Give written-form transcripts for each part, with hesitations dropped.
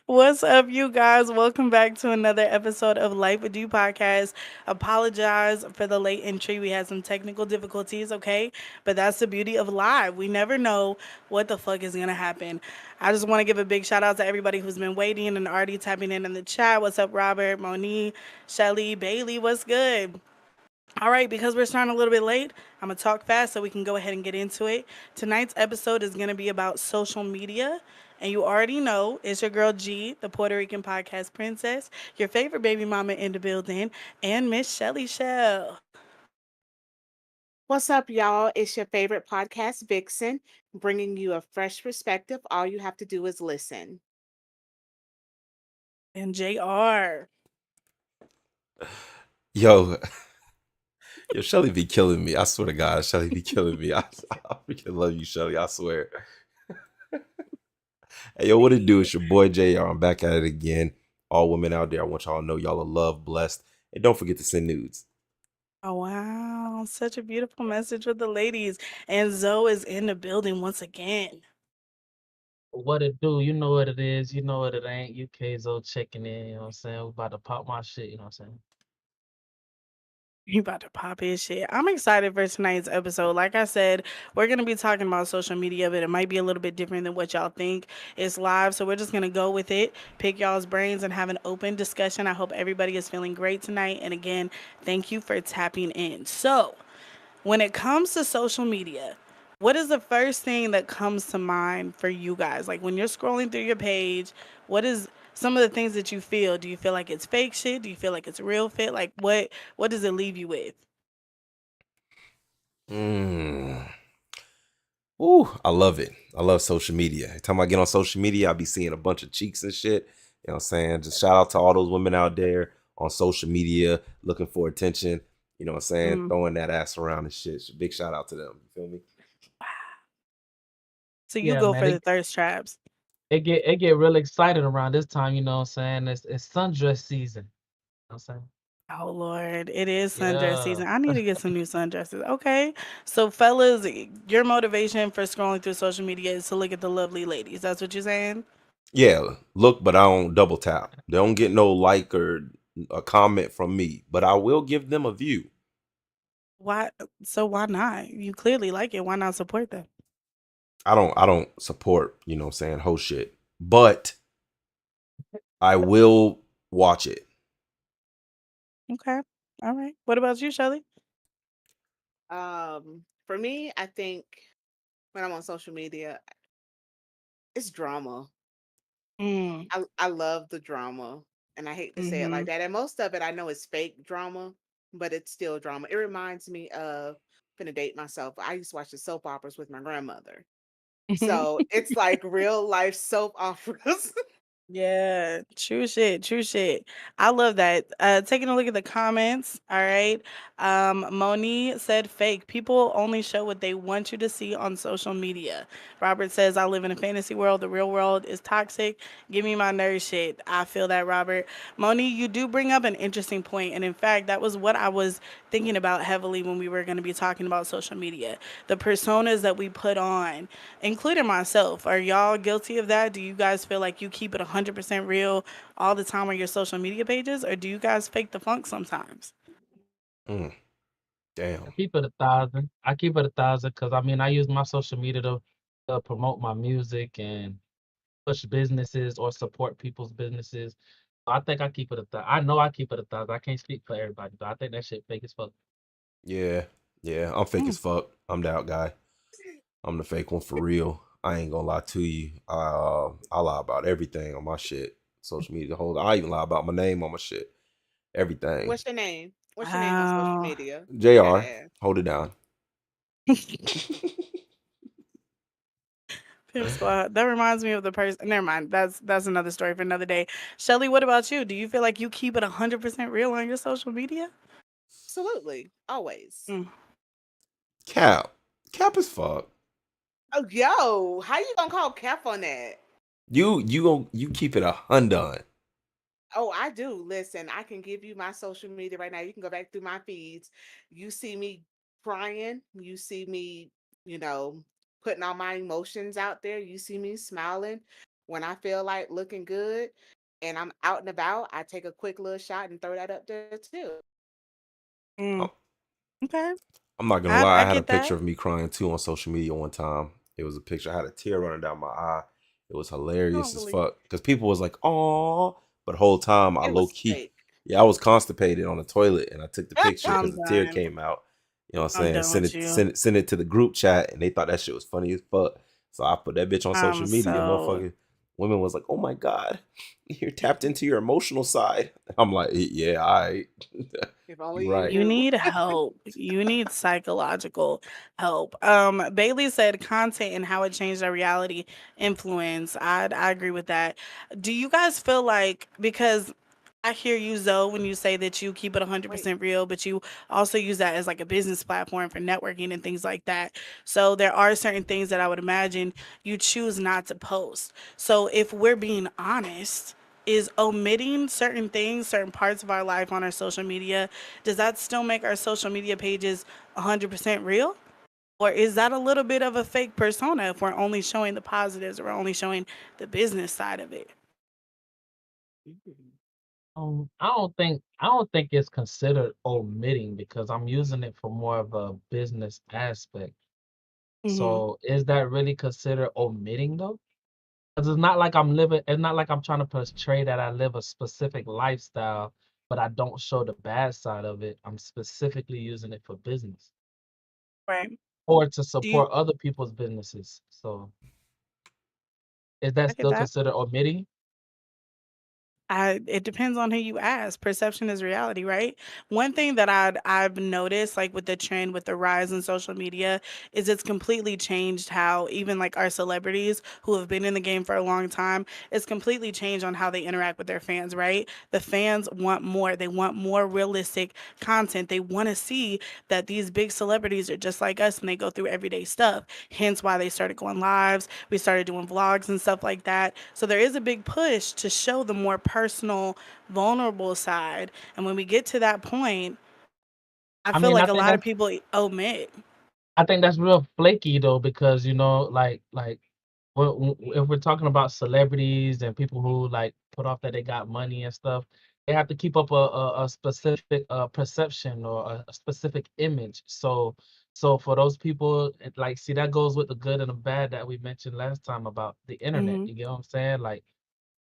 What's up, you guys? Welcome back to another episode of Life with You podcast. Apologize for the late entry. We had some technical difficulties, okay? But that's the beauty of live. We never know what the fuck is going to happen. I just want to give a big shout out to everybody who's been waiting and already tapping in the chat. What's up, Robert, Monique, Shelly, Bailey? What's good? All right, because we're starting a little bit late, I'm going to talk fast so we can go ahead and get into it. Tonight's episode is going to be about social media. And you already know it's your girl G, the Puerto Rican podcast princess, your favorite baby mama in the building, and Miss Shelly Shell. What's up, y'all? It's your favorite podcast, Vixen, bringing you a fresh perspective. All you have to do is listen. And JR. Yo, yo, Shelly be killing me. I swear to God, Shelly be killing me. I freaking love you, Shelly. I swear. Hey, yo, what it do? It's your boy JR. I'm back at it again. All women out there, I want y'all to know y'all are loved, blessed, and don't forget to send nudes. Oh, wow. Such a beautiful message with the ladies. And Zoe is in the building once again. What it do? You know what it is. You know what it ain't. UKZO checking in. You know what I'm saying? We about to pop my shit. You know what I'm saying? You about to pop his shit. I'm excited for tonight's episode. Like I said, we're gonna be talking about social media, but it might be a little bit different than what y'all think. It's live, so we're just gonna go with it, pick y'all's brains, and have an open discussion. I hope everybody is feeling great tonight. And again, thank you for tapping in. So, when it comes to social media, what is the first thing that comes to mind for you guys? Like when you're scrolling through your page, what is some of the things that you feel? Do you feel like it's fake shit? Do you feel like it's real fit? Like what does it leave you with? Mm. Ooh, I love it. I love social media. Every time I get on social media, I be seeing a bunch of cheeks and shit. You know what I'm saying? Just shout out to all those women out there on social media looking for attention. You know what I'm saying? Mm. Throwing that ass around and shit. So big shout out to them. You feel me? So you Yeah, go man. for the thirst traps. It get real excited around this time. You know what I'm saying? It's sundress season. You know what I'm saying? Oh Lord, it is sundress Yeah. season. I need to get some new sundresses. Okay. So fellas, your motivation for scrolling through social media is to look at the lovely ladies. That's what you're saying? Yeah, look, but I don't double tap. They don't get no like or a comment from me, but I will give them a view. Why why not? You clearly like it. Why not support them? I don't support, you know what I'm saying, whole shit. But I will watch it. Okay. All right. What about you, Shelly? For me, I think when I'm on social media, it's drama. Mm. I love the drama, and I hate to say it like Mhm. that. And most of it, I know is fake drama, but it's still drama. It reminds me of finna date myself. I used to watch the soap operas with my grandmother, so it's like real life soap operas. Yeah, true shit, true shit. I love that. Taking a look at the comments, all right. Moni said fake. People only show what they want you to see on social media. Robert says, I live in a fantasy world. The real world is toxic. Give me my nerd shit. I feel that, Robert. Moni, you do bring up an interesting point, and in fact, that was what I was thinking about heavily when we were going to be talking about social media. The personas that we put on, including myself. Are y'all guilty of that? Do you guys feel like you keep it 100% real all the time on your social media pages, or do you guys fake the funk sometimes? Mm, I damn. keep it 1,000. I keep it 1,000 because I mean I use my social media to promote my music and push businesses or support people's businesses. So I think I keep it 1,000. I know I keep it 1,000. I can't speak for everybody, but I think that shit fake as fuck. Yeah, yeah, I'm fake Mm. as fuck. I'm the out guy. I'm the fake one for real. I ain't gonna lie to you. I lie about everything on my shit. Social media, the whole. I even lie about my name on my shit. Everything. What's your name? What's your name on social Wow. media? I gotta Jr. ask. Hold it down. Pimp Squad. That reminds me of the person. Never mind. That's another story for another day. Shelly, what about you? Do you feel like you keep it 100% real on your social media? Absolutely, always. Mm. Cap. Cap as fuck. Oh, yo, how you gonna call Cap on that? You keep it 100. Oh, I do. Listen, I can give you my social media right now. You can go back through my feeds. You see me crying. You see me, you know, putting all my emotions out there. You see me smiling. When I feel like looking good and I'm out and about, I take a quick little shot and throw that up there too. Mm, Oh, okay. I'm not gonna I lie. I I had a get picture that. of me crying too on social media one time. It was a picture. I had a tear running down my eye. It was hilarious as Probably. fuck because people was like, "Oh," but the whole time I It low was key, fake. yeah, I was constipated on the toilet, and I took the picture I'm because the tear done. came out. You know what I'm I'm saying? done Send with it, you. send it to the group chat, and they thought that shit was funny as fuck. So I put that bitch on I'm social media. so Motherfucker, women was like, "Oh my god, you're tapped into your emotional side." I'm like, "Yeah, I, If you're only you right." You knew. need help. You need psychological help. Bailey said content and how it changed our reality influence. I agree with that. Do you guys feel like, because I hear you, Zoe, when you say that you keep it Wait. 100% real, but you also use that as like a business platform for networking and things like that. So there are certain things that I would imagine you choose not to post. So if we're being honest, is omitting certain things, certain parts of our life on our social media, does that still make our social media pages 100% real? Or is that a little bit of a fake persona if we're only showing the positives or we're only showing the business side of it? Mm. I don't think it's considered omitting because I'm using it for more of a business aspect. Hmm. So is that really considered omitting though? Because it's not like I'm trying to portray that I live a specific lifestyle, but I don't show the bad side of it. I'm specifically using it for business Right. or to Do you, support other people's businesses. So is that I get still that. considered omitting? It depends on who you ask. Perception is reality, right? One thing that I've noticed, like with the trend with the rise in social media, is it's completely changed how even like our celebrities who have been in the game for a long time, it's completely changed on how they interact with their fans, right? The fans want more. They want more realistic content. They want to see that these big celebrities are just like us and they go through everyday stuff. Hence why they started going lives. We started doing vlogs and stuff like that. So there is a big push to show the more personal, vulnerable side. And when we get to that point, I I feel mean, like a lot of people omit. I think that's real flaky though, because like if we're talking about celebrities and people who like put off that they got money and stuff, they have to keep up a specific perception or a specific image. So for those people, like, see, that goes with the good and the bad that we mentioned last time about the internet. Hmm. You get what I'm saying? Like,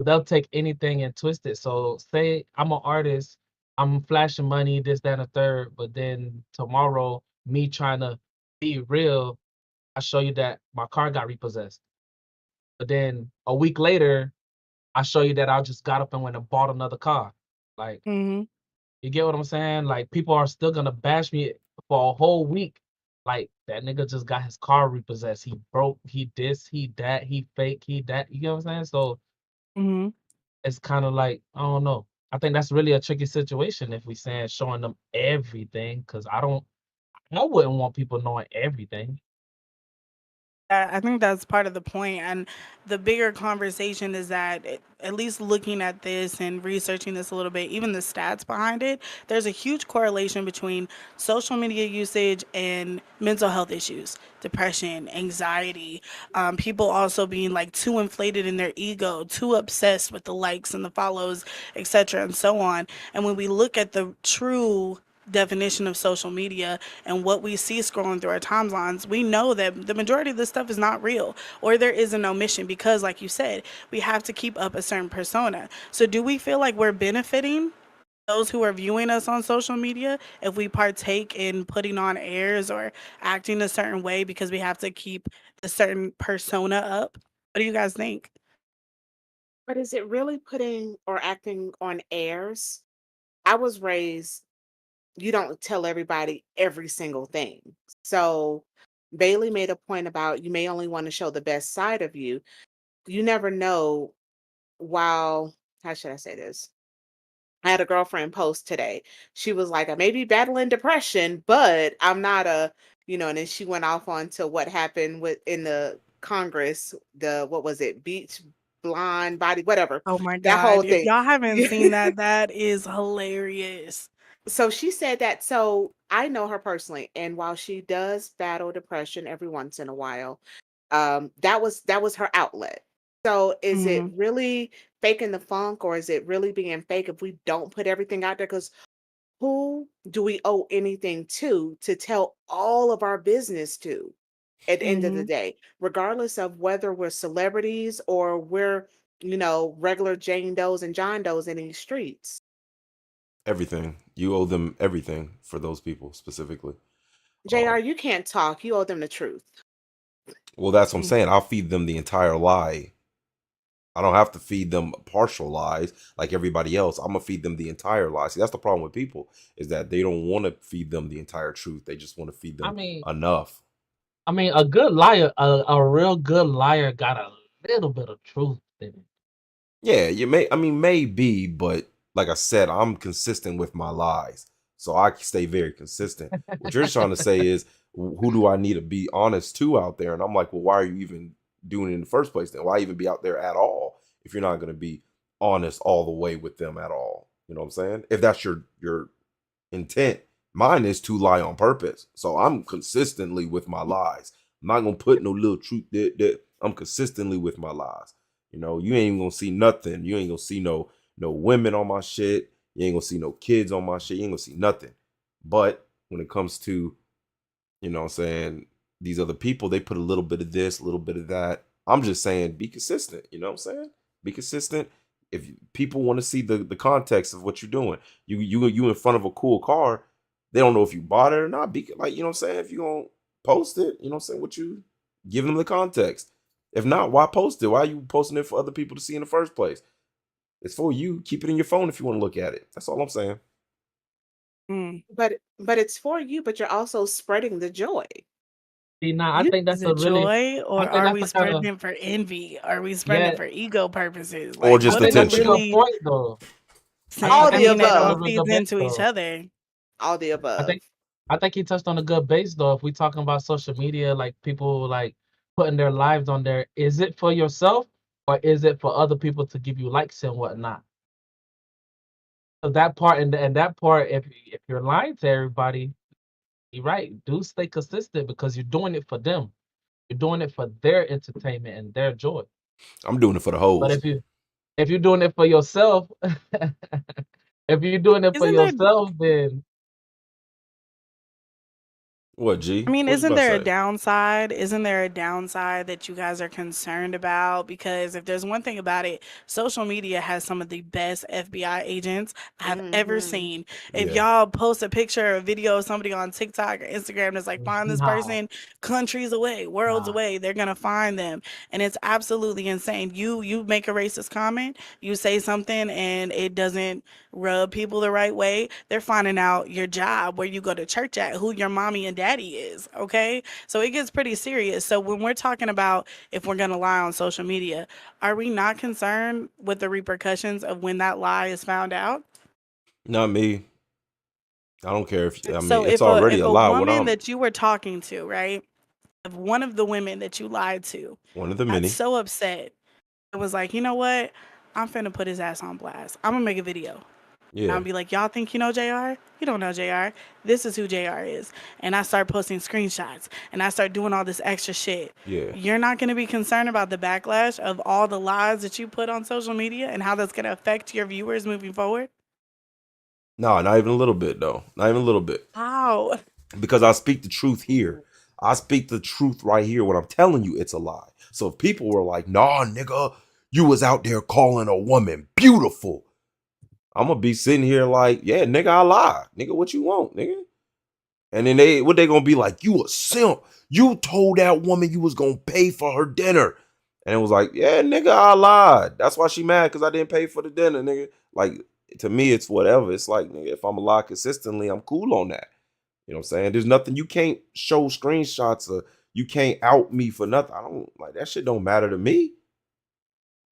they'll take anything and twist it. So say I'm an artist, I'm flashing money, this, that, and a third, but then tomorrow, me trying to be real, I show you that my car got repossessed. But then a week later, I show you that I just got up and went and bought another car. Like, Hmm. you get what I'm saying? Like, people are still gonna bash me for a whole week. Like, that nigga just got his car repossessed. He broke, he this, he that, he fake, he that. You get what I'm saying? So Hmm. it's kind of like, I don't know. I think that's really a tricky situation if we saying showing them everything, because I wouldn't want people knowing everything. I think that's part of the point. And the bigger conversation is that, at least looking at this and researching this a little bit, even the stats behind it, there's a huge correlation between social media usage and mental health issues, depression, anxiety, people also being like too inflated in their ego, too obsessed with the likes and the follows, etc., and so on. And when we look at the true definition of social media and what we see scrolling through our timelines, we know that the majority of this stuff is not real, or there is an omission because, like you said, we have to keep up a certain persona. So, do we feel like we're benefiting those who are viewing us on social media if we partake in putting on airs or acting a certain way because we have to keep a certain persona up? What do you guys think? But is it really putting or acting on airs? I was raised, you don't tell everybody every single thing. So Bailey made a point about you may only want to show the best side of you. You never know. While, how should I say this? I had a girlfriend post today. She was like, I may be battling depression, but I'm not and then she went off on to what happened with in the Congress, what was it, beach blonde body, whatever. Oh my That whole God. If thing. y'all haven't seen that, that is hilarious. So she said that. So I know her personally, and while she does battle depression every once in a while, that was her outlet. So is it Mhm. really faking the funk, or is it really being fake if we don't put everything out there? Because who do we owe anything to tell all of our business to at the end of the Mhm. day, regardless of whether we're celebrities or we're, regular Jane Does and John Does in these streets? Everything. You owe them everything for those people specifically. JR, Um, you can't talk. You owe them the truth. well, that's what I'm Mm. saying. I'll feed them the entire lie. I don't have to feed them partial lies like everybody else. I'm gonna feed them the entire lie. See, that's the problem with people is that they don't want to feed them the entire truth. They just want to feed I them mean, enough. a good liar, a real good liar got a little bit of truth in it. Yeah, you may. I mean, maybe, but like I said, I'm consistent with my lies, so I stay very consistent. What you're trying to say is, who do I need to be honest to out there? And I'm like, well, why are you even doing it in the first place? Then why even be out there at all if you're not going to be honest all the way with them at all? You know what I'm saying? If that's your intent, mine is to lie on purpose. So I'm consistently with my lies. I'm not gonna put no little truth that I'm consistently with my lies. You know, you ain't even gonna see nothing. You ain't gonna see no women on my shit. You ain't gonna see no kids on my shit. You ain't gonna see nothing. But when it comes to, what I'm saying, these other people, they put a little bit of this, a little bit of that. I'm just saying be consistent, you know what I'm saying? Be consistent. If people want to see the context of what you're doing, you in front of a cool car, they don't know if you bought it or not. Be like, you know what I'm saying? If you gonna post it, you know what I'm saying, what you give them the context. If not, why post it? Why are you posting it for other people to see in the first place? It's for you. Keep it in your phone if you want to look at it. That's all I'm saying. Mm. But it's for you, but you're also spreading the joy. See, now I You think Is that's it joy, I or think are that's we a kind spreading of it for envy? Are we spreading yeah. it for ego purposes? Or Like, just I what are think we that's a attention. good really point though. all saying? I the I mean, think he it touched on all a above. real feeds good base into each though. other. All the I above. think I think he touched on a good base though. If we talking about social media, like people like putting their lives on there, is it for yourself or is it for other people to give you likes and whatnot? So that part and that part, if you're lying to everybody, you're right. Do stay consistent because you're doing it for them. You're doing it for their entertainment and their joy. I'm doing it for the But hoes. if you're doing it for yourself, if you're doing it for Isn't there yourself, then What, G? I mean, What you isn't about to there a say? downside? Isn't there a downside that you guys are concerned about? Because if there's one thing about it, social media has some of the best FBI agents I have ever Hmm. seen. If Yeah. y'all post a picture or a video of somebody on TikTok or Instagram that's like, find this nah, person countries away, worlds nah. away, they're gonna find them. And it's absolutely insane. You make a racist comment, you say something and it doesn't rub people the right way, they're finding out your job, where you go to church at, who your mommy and daddy is. Okay. So it gets pretty serious. So when we're talking about if we're going to lie on social media, are we not concerned with the repercussions of when that lie is found out? Not me. I don't care if I mean So it's if a already if a a lie. What woman I'm that you were talking to, right? If one of the women that you lied to one of the got many. so upset and was like, you know what? I'm finna put his ass on blast. I'm gonna make a video. Yeah, I'll be like, y'all think you know JR? You don't know JR. This is who JR is. And I start posting screenshots and I start doing all this extra shit. yeah. You're not going to be concerned about the backlash of all the lies that you put on social media and how that's going to affect your viewers moving forward? No, not even a little bit though. Not even a little bit. How? Because I speak the truth here. I speak the truth right here. When I'm telling you it's a lie. So if people were like, nah, nigga, you was out there calling a woman beautiful. I'm gonna be sitting here like, yeah, nigga, I lie. Nigga, what you want, nigga? And then they gonna be like, you a simp. You told that woman you was gonna pay for her dinner. And it was like, yeah, nigga, I lied. That's why she mad because I didn't pay for the dinner, nigga. Like, to me, it's whatever. It's like, nigga, if I'm a lie consistently, I'm cool on that. You know what I'm saying? There's nothing you can't show screenshots of. You can't out me for nothing. I don't like that shit don't matter to me.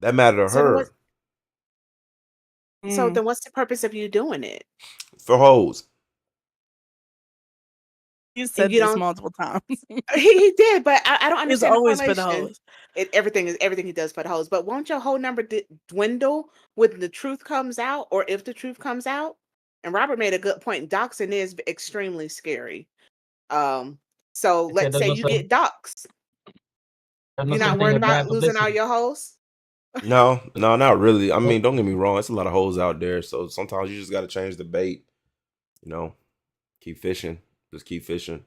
That matter to So then what? her. So Mm. then what's the purpose of you doing it? For hoes. You And said you this don't. multiple times. He did, but I don't It's understand the always for the correlation. hoes. Everything he does for the hoes. But won't your whole number dwindle when the truth comes out, or if the truth comes out? And Robert made a good point. Doxing is extremely scary. Um, so They said let's there's say no you such get doxed. there's no You're such not thing worried as bad about losing all publicity. your hoes. No, no, not really. I mean, don't get me wrong. It's a lot of hoes out there, so sometimes you just got to change the bait. You know, keep fishing. Just keep fishing.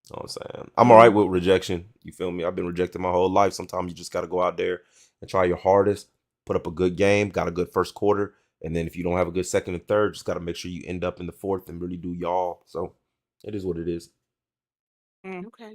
You know what I'm saying? I'm all right Mm. with rejection. You feel me? I've been rejected my whole life. Sometimes you just got to go out there and try your hardest, put up a good game, got a good first quarter, and then if you don't have a good second and third, just got to make sure you end up in the fourth and really do y'all. So it is what it is. Okay.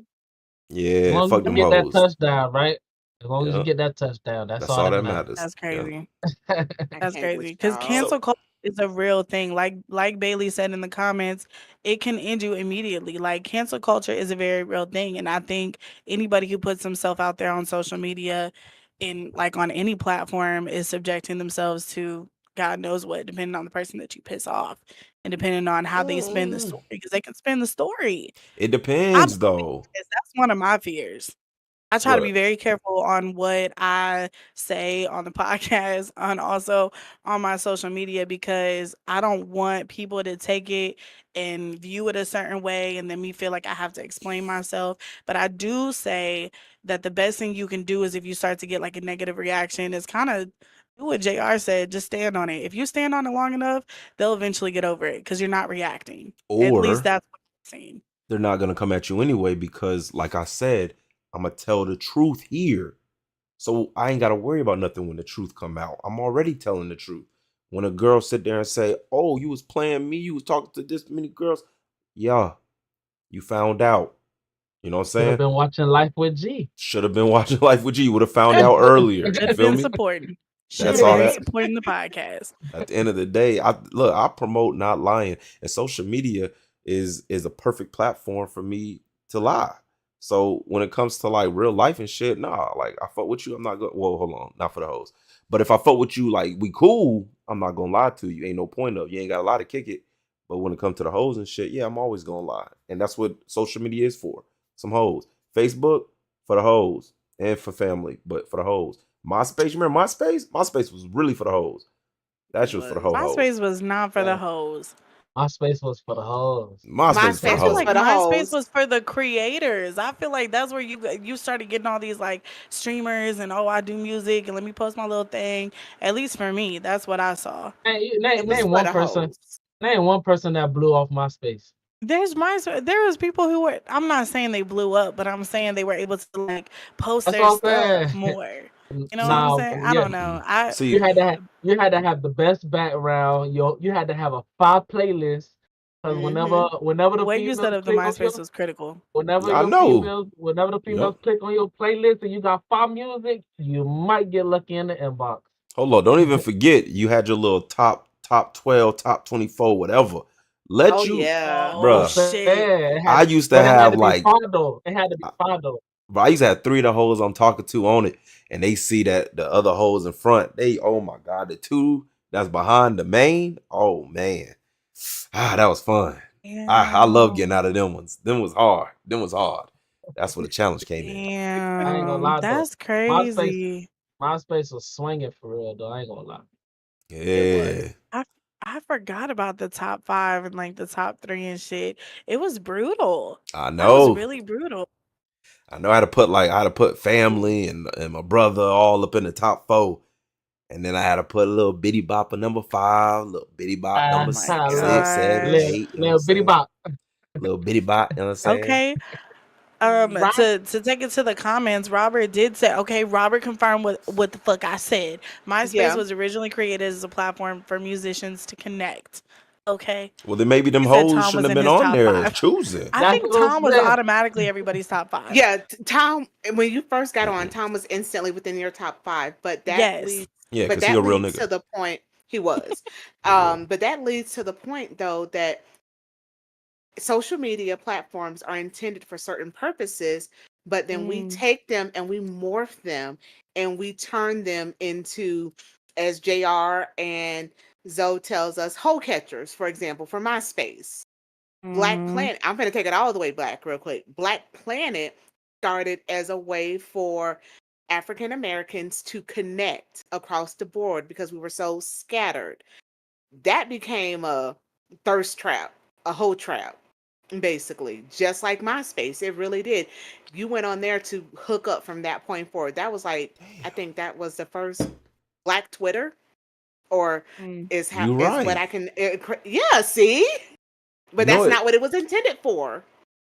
As Yeah, long as fuck you them get that hoes. touchdown, right? As long as you Yeah, get that touchdown, that's that's all all that that matters. matters. That's Yeah. crazy. I That's can't with crazy. Because y'all. cancel So culture is a real thing. Like Bailey said in the comments, it can end you immediately. Like cancel culture is a very real thing. And I think anybody who puts themselves out there on social media in like on any platform is subjecting themselves to God knows what, depending on the person that you piss off and depending on how they spin the story. Because they can spin the story. it I depends believe though. this. That's one of my fears. I try to be What? very careful on what I say on the podcast and also on my social media because I don't want people to take it and view it a certain way and then me feel like I have to explain myself. But I do say that the best thing you can do is if you start to get like a negative reaction is kind of do what JR said, just stand on it. If you stand on it long enough, they'll eventually get over it because you're not reacting. At least Or that's what I'm saying. they're not gonna come at you anyway because, like I said, I'm gonna tell the truth here. So I ain't gotta worry about nothing when the truth come out. I'm already telling the truth. When a girl sit there and say, "Oh, you was playing me, you was talking to this many girls," yeah, you found out. You know what I'm Should have saying? been watching Life with G. Should have been watching Life with G. Would have found out earlier. Should You have feel been me? supporting. Should That's have all been that. supporting the podcast. At the end of the day, I promote not lying, and social media is a perfect platform for me to lie. So when it comes to like real life and shit, nah, like I fuck with you, I'm not going. Well, hold on, not for the hoes, but if I fuck with you, like we cool, I'm not gonna lie to you. Ain't no point of you ain't got a lot to kick it. But when it comes to the hoes and shit, yeah, I'm always gonna lie, and that's what social media is for. Some hoes, Facebook for the hoes and for family, but for the hoes. MySpace, you remember MySpace? MySpace was really for the hoes. That It shit was for the was. ho hos. MySpace was not for the Yeah. hoes. MySpace was for the hoes. MySpace was for the I MySpace feel was hoes. like for the MySpace hoes. was for the creators. I feel like that's where you started getting all these like streamers and oh I do music and let me post my little thing. At least for me, that's what I saw. It Name, was name for one the person. hoes. Name one person that blew off MySpace. There was people who were I'm not saying they blew up, but I'm saying they were able to like post That's their what stuff I'm saying. more. You know what I'm Now, saying? I yeah, don't know. See, you had to have the best background. You had to have a fire playlist because Mm-hmm. whenever The the way you set females up the click on MySpace was critical. I know. whenever the females Yep. click on your playlist and you got fire music, you might get lucky in the inbox. Hold on. Don't even forget you had your little top 12, top 24, whatever. Oh Let you, yeah. Oh I'm bruh. shit. saying I used to but it had have to be like, fire though. It had to be I- fire though. bro, I used to have 3 of the hoes I'm talking to on it, and they see that the other hoes in front, they, oh my God, the 2 that's behind the main, oh man. That was fun. I love getting Damn. out of them ones. Them was hard. Them was hard. That's where the challenge came in. I ain't gonna Damn. lie though. That's MySpace, crazy. MySpace was swinging for real though. I ain't gonna lie. It was. Yeah, I I forgot about the top 5 and like the top 3 and shit. It was brutal. I That was know. really brutal. I know how to put family and my brother all up in the top 4. And then I had to put a little bitty bop at number 5, little bitty bop Oh number my 6, 7, Gosh. 8, you know what I'm Little bitty saying? bop. Little bitty bop, you know what I'm saying? Okay. Rob. To take it to the comments, Robert did say, okay, Robert confirmed what the fuck I said. MySpace Yeah. was originally created as a platform for musicians to connect. Okay. Well, then maybe them He said hoes Tom shouldn't was have in been his on top there 5. choosing. I That's think what I'm Tom was saying. automatically everybody's top 5. Yeah. Tom, when you first got on, Tom was instantly within your top 5. Yes. Yeah, But because he a that real leads to nigga. the point he was. Yeah. But that leads to the point though that social media platforms are intended for certain purposes, but then we Mm, take them and we morph them and we turn them into, as JR and Zoe tells us, hole catchers, for example, for MySpace. Black mhm, Planet, I'm going to take it all the way back real quick. Black Planet started as a way for African Americans to connect across the board because we were so scattered. That became a thirst trap, a hoe trap. basically, just like MySpace. It really did. You went on there to hook up from that point forward. That was like, I Damn. think that was the first Black Twitter, or Mm. is how You is what right. I can. Yeah, see, but You know that's it. not what it was intended for.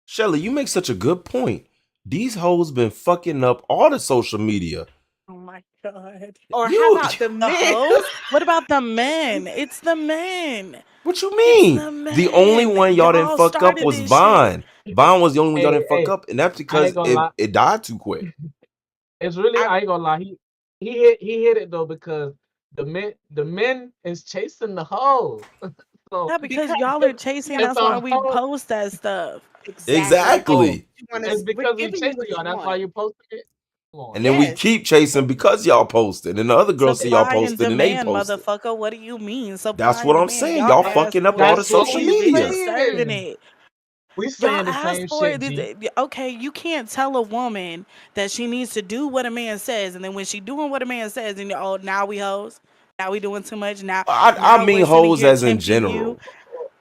Shelly, you make such a good point. These hoes been fucking up all the social media. Oh my God. Or how You, about the The men? hoes? What about the men? It's the men. what you It's mean? the The only men. one y'all didn't Y'all fuck up started was this shit. Vaughn. Vaughn was the only one y'all Hey, didn't fuck hey, up, and that's I because ain't gonna lie. it died too quick. It's really, I I ain't gonna lie. He hit it though, because the men is chasing the hoes. So Yeah, because because y'all are chasing. yeah, it's That's why a we hoe. post that stuff. exactly. We're giving you Oh, Exactly. what you want it's to. We're because we giving you chasing what y'all. you That's why want. you posted it. Come on And then now. we Yes. keep chasing because y'all posted, and the other girls see y'all Supply and posted and they demand, posted. motherfucker. What do you mean? That's Supply and what I'm demand. saying. Y'all Y'all asked fucking up for all it. the That's what social And we you media. deserving saying. it. We Y'all saying the asked same for shit, it. G. Okay, you can't tell a woman that she needs to do what a man says, and then when she doing what a man says, and oh, now we hoes, now we doing too much, I now mean we're sitting hoes here as in tempting you, general.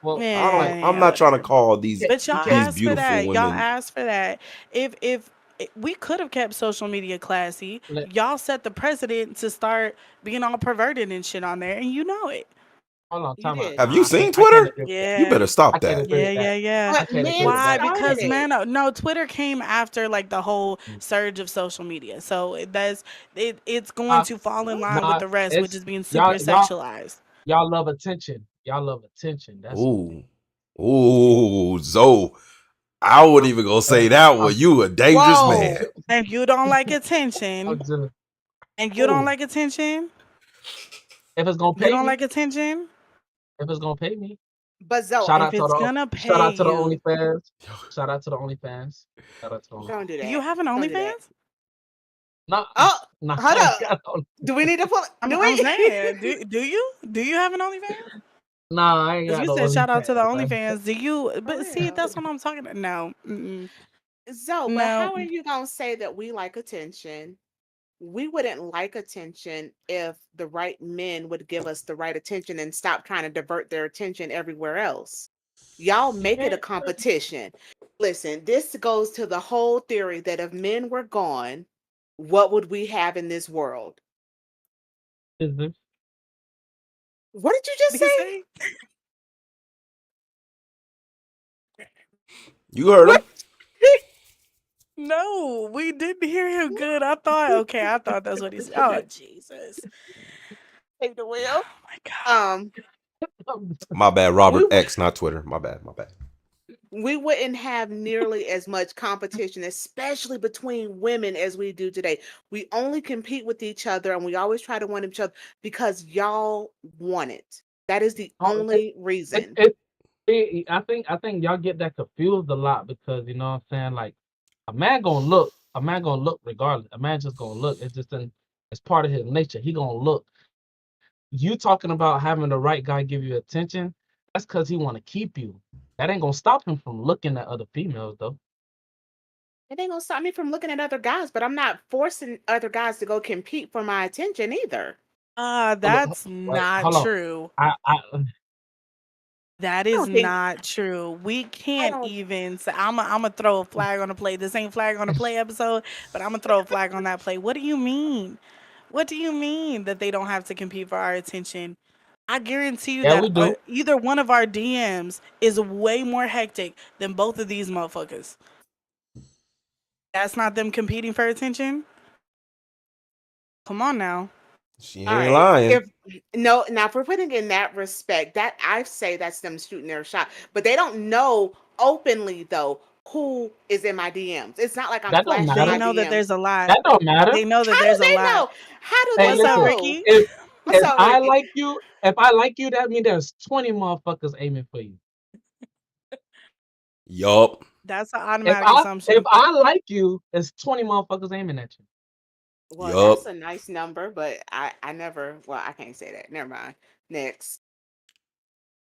Well, like, I'm man, not trying to whatever. call these But y'all okay, asked for beautiful that. Y'all women. asked for that. If we could have kept social media classy, let, y'all set the precedent to start being all perverted and shit on there, and you know it. hold on, You time out. did. Have you Nah, seen I can't Twitter? agree with that. You Yeah. better I stop can't that. agree with Yeah, that. yeah, yeah. I But can't agree men with Why? that. Because started it. man, no, Twitter came after like the whole Mm. surge of social media, so it's going Uh, to fall in line with nah, the rest, which it's is being super y'all sexualized. love attention. Y'all love attention. That's what it is. Ooh, Zoe. I wouldn't even go say Hey, that one. I'm You a dangerous Whoa. man. And you don't like I'm attention, just and you don't ooh. like attention, If it's gonna you pay don't me, like attention. if it's gonna pay me. But Zoe, Shout If out to it's the gonna shout pay out to the you, OnlyFans. Shout out to the OnlyFans. Shout out to the don't OnlyFans. do do you that. have an Don't do that. OnlyFans? Nah, Oh, nah, hold I ain't up. got on. Do we need to pull? I'm Do I'm we? saying, do you have an OnlyFans? Nah, I ain't Because got you no said shout out to the OnlyFans. OnlyFans. Do you? For But see, real. that's what I'm talking about. No, mm-mm. Zoe, but No. how are you gonna say that we like attention? We wouldn't like attention if the right men would give us the right attention and stop trying to divert their attention everywhere else. Y'all You make it a can't. competition. Listen, this goes to the whole theory that if men were gone, what would we have in this world? Is this- What did you What just did he say? say? You heard What? him. No, we didn't hear him good. I thought, okay, I thought that's what he said. Oh, Jesus. Take the wheel. Oh, my God. Um, My bad, we Robert w- X, not Twitter. My bad, my bad. we wouldn't have nearly as much competition, especially between women, as we do today. We only compete with each other and we always try to win each other because y'all want it. That is the Oh, only it, reason. it, I think y'all get that confused a lot, because you know what I'm saying. Like, a man gonna look regardless. A man just gonna look. It's part of his nature. He gonna look. You talking about having the right guy give you attention? That's because he want to keep you. That ain't gonna stop him from looking at other females though. It ain't gonna stop me from looking at other guys, but I'm not forcing other guys to go compete for my attention either. Look, That's wait, not hold on. true. I That I is don't think not true. We I can't don't even say, I'm a throw a flag on the play. This ain't flag on the play episode, but I'm gonna throw a flag on that play. What do you mean? What do you mean that they don't have to compete for our attention? I guarantee you yeah, we that do. either one of our DMs is way more hectic than both of these motherfuckers. That's not them competing for attention. Come on now. She all ain't right. lying. If no, now if we're putting in that respect, that I say that's them shooting their shot, but they don't know openly though who is in my DMs. It's not like I'm That don't flashing They my matter. know that DMs. there's a lot. That don't matter. They know that How do there's a they lot. know? How do Hey, they What's up, listen. know? Ricky? If What's if up, I Ricky? like you, if I like you, that means there's 20 motherfuckers aiming for you. Yup. That's an If automatic if assumption. I like you, there's 20 motherfuckers aiming at you. Well, that's Yup. a nice number, but I never. Well, I can't say that. Never mind. Next.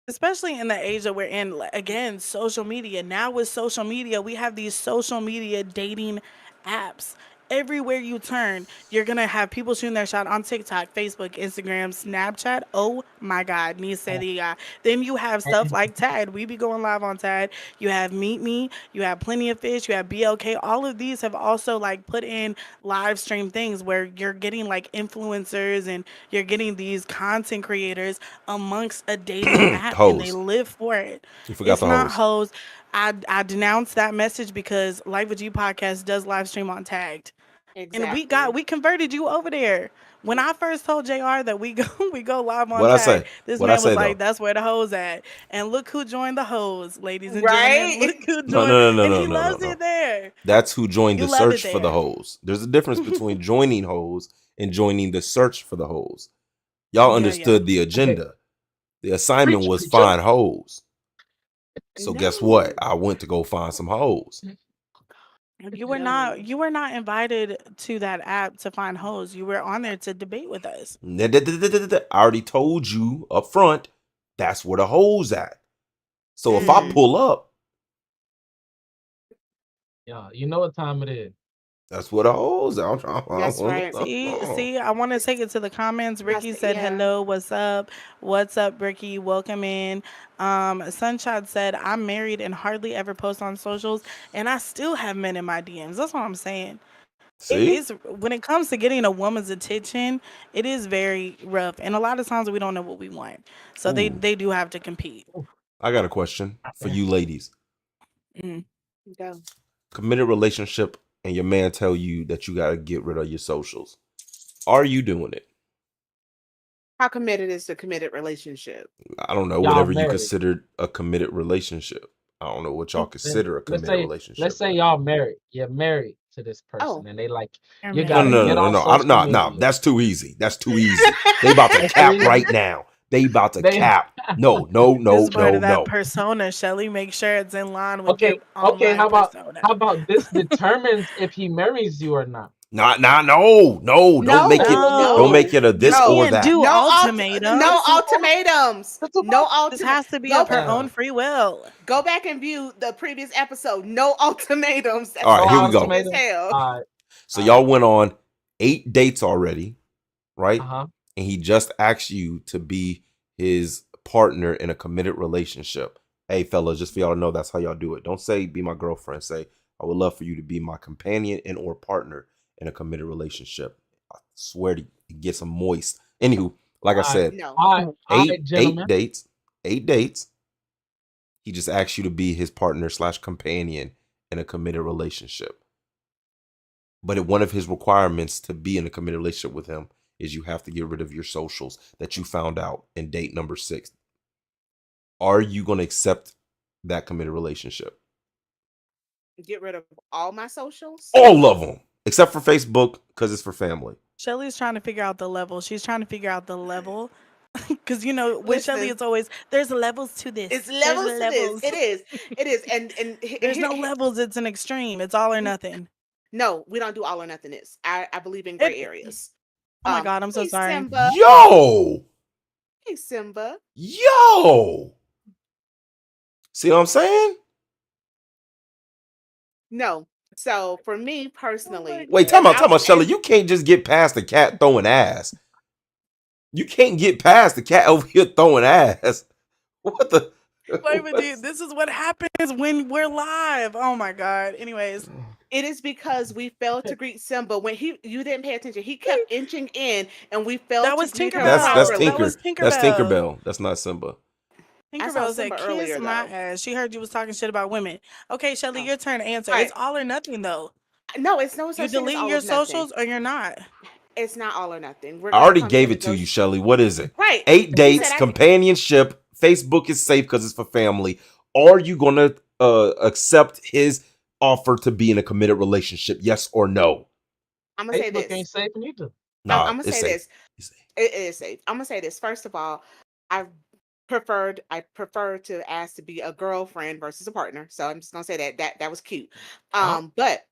Especially in the age that we're in, again, social media. Now with social media, we have these social media dating apps. everywhere you turn, you're gonna have people shooting their shot on TikTok, Facebook, Instagram, Snapchat. Oh my God, Nia said And, the guy. Then you have stuff and like Tad. We be going live on Tad. You have Meet Me. You have Plenty of Fish. You have BLK. All of these have also like put in live stream things where you're getting like influencers and you're getting these content creators amongst a dating app, and they Hoes. live for it. You forgot It's the not hoes. hoes. I denounced that message because Life with You podcast does live stream on Tagged, and Exactly. we converted you over there. When I first told JR that we go we go live on What I Tag, say? this What I man was say like, though? "That's where the hoes at." And look who joined the hoes, ladies and gentlemen. Right? Look who No, joined, no, no, and no, he no, no, no, loves no. it there. That's who joined You the love it search for the there. hoes. There's a difference between joining hoes and joining the search for the hoes. Y'all Yeah, yeah. understood the okay, agenda. The assignment preach, was preacher. find hoes. So guess what? No. I went to go find some hoes. No. You were not invited to that app to find hoes. You were on there to debate with us. I already told you up front, that's where the hoes at. So if I Mm. pull up, Yeah, you know what time it is. that's where the hoes at. That's right. See, I want to take it to the comments. Ricky said, Yeah. "Hello, what's up? What's up, Ricky? Welcome in." Sunshot said, "I'm married and hardly ever post on socials, and I still have men in my DMs." That's what I'm saying. See? It's when it comes to getting a woman's attention, it is very rough, and a lot of times we don't know what we want, so Ooh, they do have to compete. I got a question for you ladies. Mm. Go. Committed relationship and your man tell you that you got to get rid of your socials. Are you doing it? How committed is the committed relationship? I don't know, Y'all whatever you married. consider a committed relationship. I don't know what y'all Mm. consider a Let's committed say relationship. y'all married. You're married to this Oh. person, and they like You're you No, gotta no, married. no, get no, on no. I don't, social no, no. media. That's too easy. That's too easy. They about to That's cap too right easy. now. They about to They cap. No, no, This no, is part no, of that no. persona, Shelly. Make sure it's in line with your okay. online persona. How about this determines if he marries you or not? No. Don't make No. it. No, Don't make No. it a you this or No. can't that. do No no ultimatums. ultimatums. That's No about This ultimate. has to be Go of back. her own free will. Go back and view the previous episode. No ultimatums. All That's right, no here we toxic go. as ultimatum. hell. All right, So all right. y'all went on 8 dates already, right? Uh-huh. And he just asked you to be his partner in a committed relationship. Hey, fellas, just for y'all to know, that's how y'all do it. Don't say be my girlfriend. Say I would love for you to be my companion and or partner in a committed relationship. I swear to it gets them moist. Anywho, like I All right, said, No. all right, eight gentlemen. dates, 8 dates. He just asked you to be his partner / companion in a committed relationship. But one of his requirements to be in a committed relationship with him is you have to get rid of your socials that you found out in date number 6. Are you going to accept that committed relationship? Get rid of all my socials. All of them, except for Facebook, because it's for family. Shelly's trying to figure out the level. She's trying to figure out the level. Because, you know, with Shelly, Listen, it's always, there's levels to this. it's There's levels to this. levels. It is. It is. And There's no levels. It's an extreme. It's all or nothing. no, we don't do all or nothingness. I believe in It, gray areas. oh my God, I'm so Hey sorry. Simba. Yo, Hey Simba. yo. See what I'm saying? No. So for me Oh my personally, Wait, and time out, Shelly. You can't just get past the cat throwing ass. You can't get past the cat over here throwing ass. What the? Wait, but dude, this is what happens when we're live. Oh my God. Anyways, it is because we failed to greet Simba when you didn't pay attention. He kept inching in, and we failed that to was greet him That's Tinkerbell. That properly. was Tinker. That's Tinkerbell. Tinkerbell. That's not Simba. I saw Tinkerbell said, Simba "Kiss earlier my though. ass." She heard you was talking shit about women. Okay, Shelly, Oh, your turn to answer. all It's right. all or nothing, though. No, it's no You such thing as deleting all your of nothing. socials or you're not. It's not all or nothing. We're I gonna already come to gave it to you, negotiate. Shelly. What is it? Right. 8 He said dates, I can. companionship. Facebook is safe because it's for family. Are you gonna accept his offer to be in a committed relationship? Yes or no? I'm gonna say Facebook this. ain't safe neither. I'm Nah, gonna it's say safe. this. It's safe. It is safe. I'm gonna say this. First of all, I I prefer to ask to be a girlfriend versus a partner. So I'm just gonna say that was cute. Uh-huh. But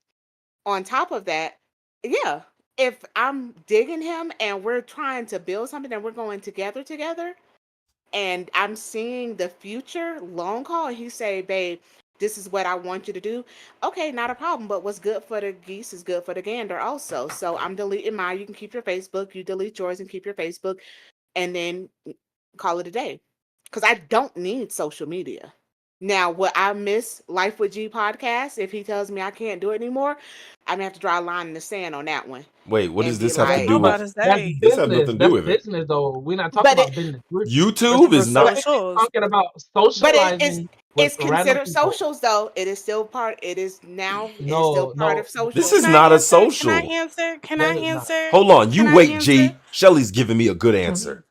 on top of that, yeah, if I'm digging him and we're trying to build something and we're going together, and I'm seeing the future long haul, and he say, babe, this is what I want you to do. Okay, not a problem. But what's good for the geese is good for the gander also. So I'm deleting mine. You can keep your Facebook. You delete yours and keep your Facebook, and then call it a day. Because I don't need social media. Now, would I miss Life with G podcast if he tells me I can't do it anymore? I'm gonna have to draw a line in the sand on that one Wait, what does and be this have to I'm like, do about with? to That's say. This have nothing business. to do That's with it. business, though. We're not talking but about it, business. YouTube We're is not. specifically Socials. talking about but socializing with it's random considered people. socials though. It is still part. It is now. It is still No, part of no, This socials. Can is I not a answer? Can I social. answer? Can I that is not. answer? Hold on, Can you I wait, answer? G. Shelly's giving me a good answer.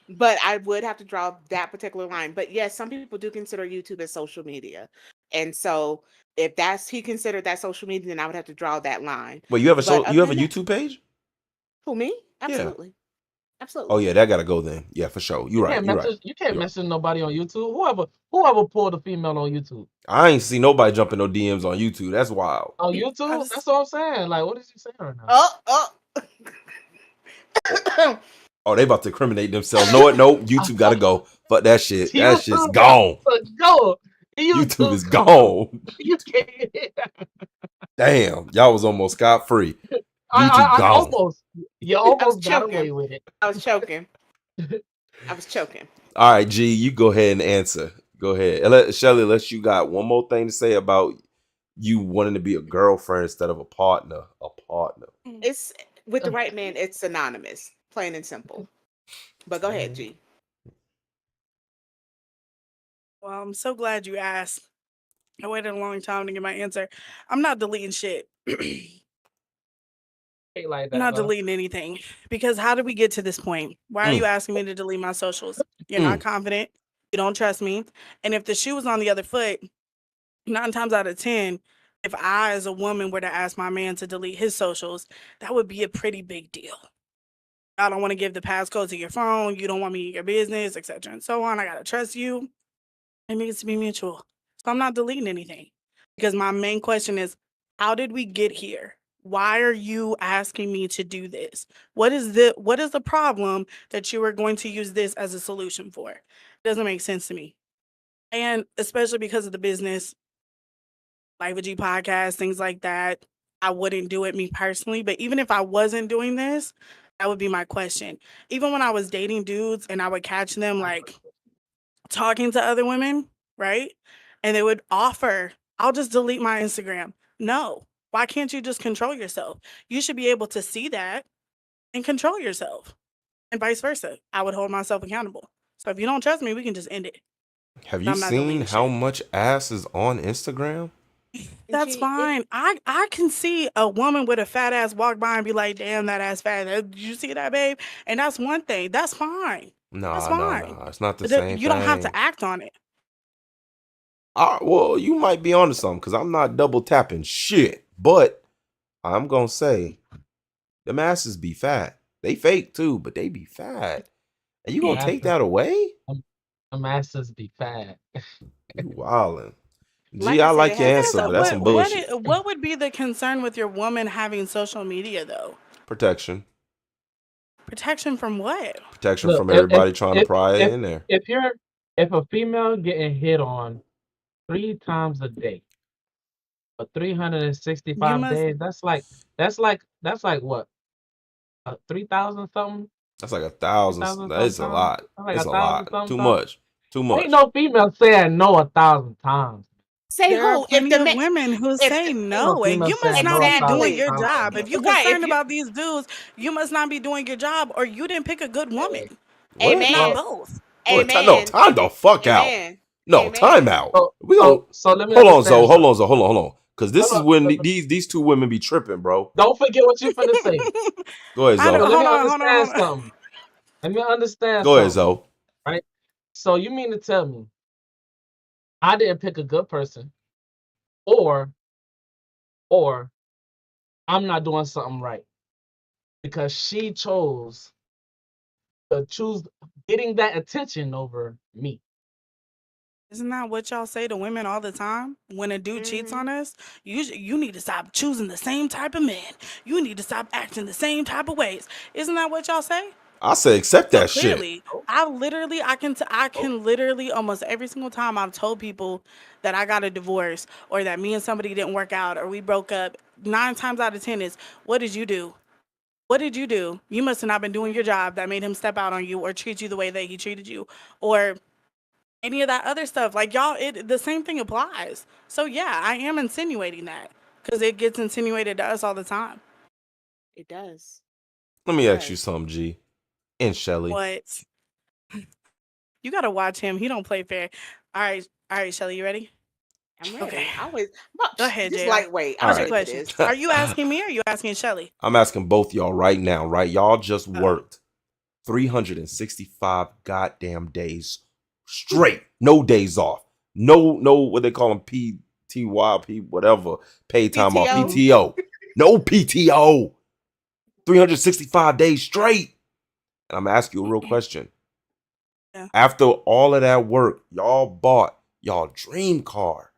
But I would have to draw that particular line. But yes, some people do consider YouTube as social media, and so if that's he considered that social media, then I would have to draw that line. Wait, you have a But you other have a than that, YouTube page? who me? Yeah. Absolutely, Oh absolutely. yeah, that gotta go then. Yeah, for sure. You You're right. can't You're right. message. You can't You're right. message nobody on YouTube. Whoever pulled a female on YouTube. I ain't see nobody jumping no DMs on YouTube. That's wild. On I YouTube, was, that's what I'm saying. Like, what is you saying right now? Oh, oh. Oh, they about to incriminate themselves. No, what? No, YouTube gotta go. Fuck that shit. That shit's YouTube gone. got to go. YouTube is come on. gone. You can't. Damn, y'all was almost scot free. YouTube I gone. almost. You I was almost got away choking. with it. I was choking. I was choking. All right, G, you go ahead and answer. Go ahead. And Shelly, unless you got one more thing to say about you wanting to be a girlfriend instead of a partner. A partner. It's with the right man. It's synonymous, plain and simple. But go ahead, G. well, I'm so glad you asked. I waited a long time to get my answer. I'm not deleting shit. Ain't like I'm that, not huh? deleting anything because how did we get to this point? Why are you asking me to delete my socials? You're not confident. You don't trust me. And if the shoe was on the other foot, 9 times out of 10, if I, as a woman, were to ask my man to delete his socials, that would be a pretty big deal. I don't want to give the passcode to your phone. You don't want me in your business, etc. and so on. I got to trust you. It needs to be mutual. So I'm not deleting anything because my main question is, how did we get here? Why are you asking me to do this? What is the problem that you are going to use this as a solution for? It doesn't make sense to me. And especially because of the business, Life with G podcast, things like that, I wouldn't do it me personally. But even if I wasn't doing this, that would be my question. Even when I was dating dudes and I would catch them like talking to other women, right? And they would offer, I'll just delete my Instagram. No. Why can't you just control yourself? You should be able to see that and control yourself. And vice versa. I would hold myself accountable. So if you don't trust me, we can just end it. Have But you I'm not seen deleting how shit. much ass is on Instagram? And That's G, fine. I can see a woman with a fat ass walk by and be like, damn, that ass fat. Did you see that, babe? And that's one thing. That's fine. That's fine. Nah. It's not the But same you don't have thing. to act on it. Well, you might be onto something because I'm not double tapping shit. But I'm gonna say the masses be fat. They fake too, but they be fat. And you gonna take that away? The masses be fat. You wildin'. Like G, I I said, like it your has answer, to but go that's both some ways. bullshit. What would be the concern with your woman having social media though? Protection. Protection from what? Protection Look, from everybody trying to pry if in there. if a female getting hit on 3 times a day for You 365 must days, that's like what? 3,000 something? That's like 1,000. 3,000 That's a something? lot. That's like It's a 1,000 lot. something Too something. much. Too much. Ain't no female saying no 1,000 times. Say there are who? If plenty the of man, women who if say Ain't no, no and female you must saying no not be doing 1,000 your exactly times. job. If you're right, if concerned you, about these dudes, you must not be doing your job, or you didn't pick a good woman. What? amen, Not Well, both. No, amen, time the fuck out. amen, No, time amen. out. so We gonna so let me hold on, understand Zoe. something. Hold on. Cause this Hold is on. when these two women be tripping, bro. Don't forget what you finna say. Go ahead, I don't, Zoe. But let me hold on, understand hold on. something. Let me understand Go ahead, something, Zoe. right? So you mean to tell me I didn't pick a good person, or I'm not doing something right because she chose to choose getting that attention over me? Isn't that what y'all say to women all the time? When a dude cheats Hmm. on us, you need to stop choosing the same type of men. You need to stop acting the same type of ways. Isn't that what y'all say? I say accept So that shit. clearly, Oh, I can literally almost every single time I've told people that I got a divorce or that me and somebody didn't work out or we broke up. 9 times out of 10 is, what did you do? What did you do? You must have not been doing your job that made him step out on you or treat you the way that he treated you or any of that other stuff. Like y'all, the same thing applies. So yeah, I am insinuating that because it gets insinuated to us all the time. It does. Let me It ask you does. something, G and Shelly. What? You gotta watch him. He don't play fair. All right, Shelly, you ready? I'm Okay, ready. I always go ahead, just Jr. lightweight. All I'm What's your right. ready for question? this. Are you asking me or are you asking Shelly? I'm asking both y'all right now, right? Y'all just Oh, worked 365 goddamn days straight. No days off. No, what they call them, PTY, whatever, paid time off, PTO. mm-hmm. PTO. No PTO. 365 days straight. And I'm asking you a real question. Yeah. After all of that work, y'all bought y'all dream car.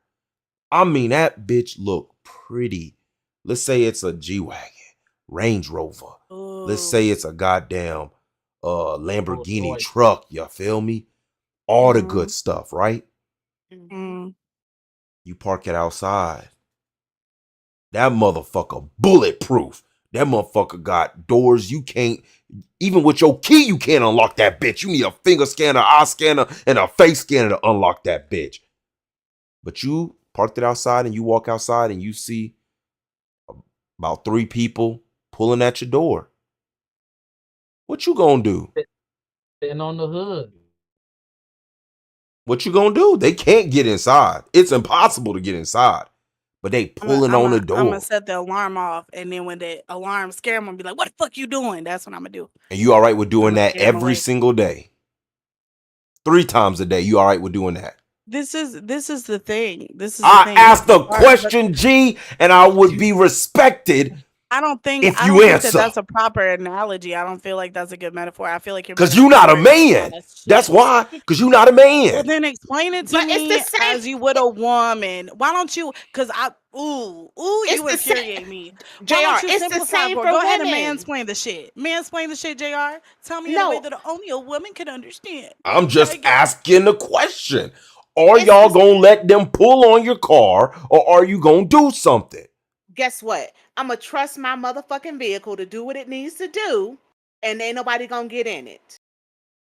I mean, that bitch look pretty. Let's say it's a G-Wagon, Range Rover. Let's say Ooh. it's a goddamn Rolls Lamborghini Royce. truck. You feel me? All the Mm-hmm. good stuff, right? Mhm. Mm. You park it outside. That motherfucker bulletproof. That motherfucker got doors you can't, even with your key, you can't unlock that bitch. You need a finger scanner, eye scanner, and a face scanner to unlock that bitch. But you parked it outside and you walk outside and you see about 3 people pulling at your door. What you gonna do? Sitting on the hood. What you gonna do? They can't get inside. It's impossible to get inside. But they pulling on the I'm gonna door. set the alarm off, and then when the alarm scare him, I'm gonna be like, "What the fuck you doing?" That's what I'm gonna do. And you all right with I'm doing gonna that scare him every away. single day? 3 times a day. You all right with doing that? This is the thing. This is the I thing. asked The a car, the question, G, and I would be respected I don't think if I you don't think that answer. that's a proper analogy. I don't feel like that's a good metaphor. I feel like your Cause you metaphor is not a very man. That's shit. why. Cause you not a Well, man. then explain it to But it's the me same. as you would a woman. Why don't you? Cause It's you the same. infuriate me. Why don't Jr. you It's the simplify same for? for Go ahead and women. mansplain the shit. Mansplain the shit, Jr. Tell me in a way No, that only a woman can understand. I'm Try just again. asking the question. Are it's y'all the. gonna let them pull on your car or are you gonna do something? Guess what? I'm gonna trust my motherfucking vehicle to do what it needs to do, and ain't nobody gonna get in it.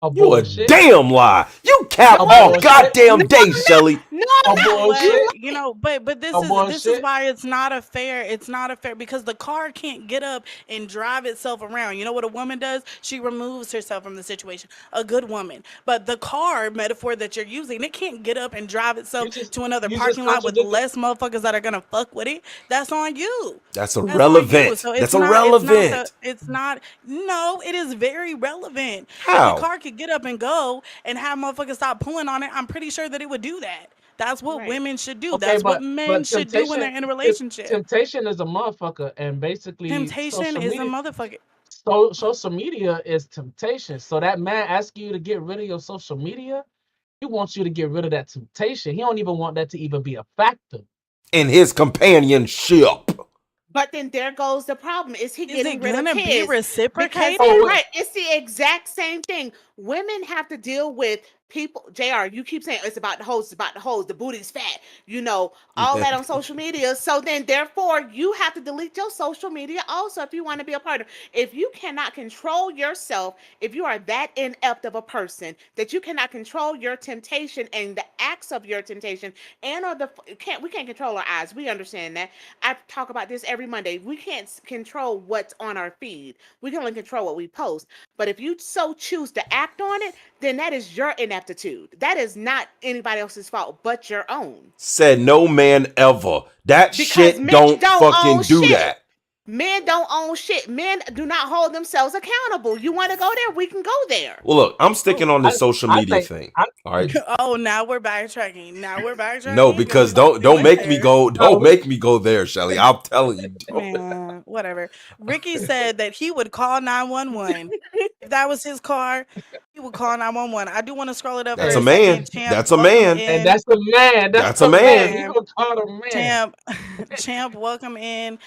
A You a bullshit. damn lie. You No, cap A all I'm bullshit. not. No, goddamn day, I'm not. Shelly. No, A I'm You know not. what? You bullshit. You know, but A this is bullshit. why it's not a fair because the car can't get up and drive itself around. You know what a woman does? She removes herself from the situation. A good woman. But the car metaphor that you're using, it can't get up and drive itself to another You just parking lot with contradicted. less motherfuckers that are gonna fuck with it. That's on you. That's That's on you. irrelevant. So That's irrelevant. it's not, no, it is very relevant. If the How? car could get up and go and have motherfuckers stop pulling on it, I'm pretty sure that it would do that. That's what right. women should do. Okay, That's what but men should do when they're in a relationship. temptation is a motherfucker, and basically Temptation is a motherfucker. social media is temptation. So that man asking you to get rid of your social media, he wants you to get rid of that temptation. He don't even want that to even be a factor. In his companionship. But then there goes the problem. Is he Is getting it rid of gonna be his? Because reciprocated? Oh, right, it's the exact same thing. Women have to deal with people. Jr. You keep saying it's about the hoes, it's about the hoes, the booty's fat, all that on social media. So then therefore you have to delete your social media also if you want to be a partner. If you cannot control yourself, if you are that inept of a person that you cannot control your temptation and the acts of your temptation, and or the we can't control our eyes. We understand that. I talk about this every Monday. We can't control what's on our feed. We can only control what we post. But if you so choose to act on it, then that is your ineptitude. That is not anybody else's fault but your own. Said no man ever. That Because shit men don't don't own fucking do shit. that. Men don't own shit. Men do not hold themselves accountable. You want to go there? We can go there. Well, look, I'm sticking on I, this social I media think thing. I, All right. Oh, now we're backtracking. Now we're No, backtracking. What we because about to do don't right make me there? go. no, Don't make me go there, Shelly. I'm telling you. Don't. Man, whatever. Ricky said that he would call 911 if that was his car. He would call 911. I do want to scroll it up for That's a a Hey, second. man. Champ, That's a welcome man. and in. that's a man. That's That's a a man. man. You Champ, gonna call a man? Champ, Champ, welcome in.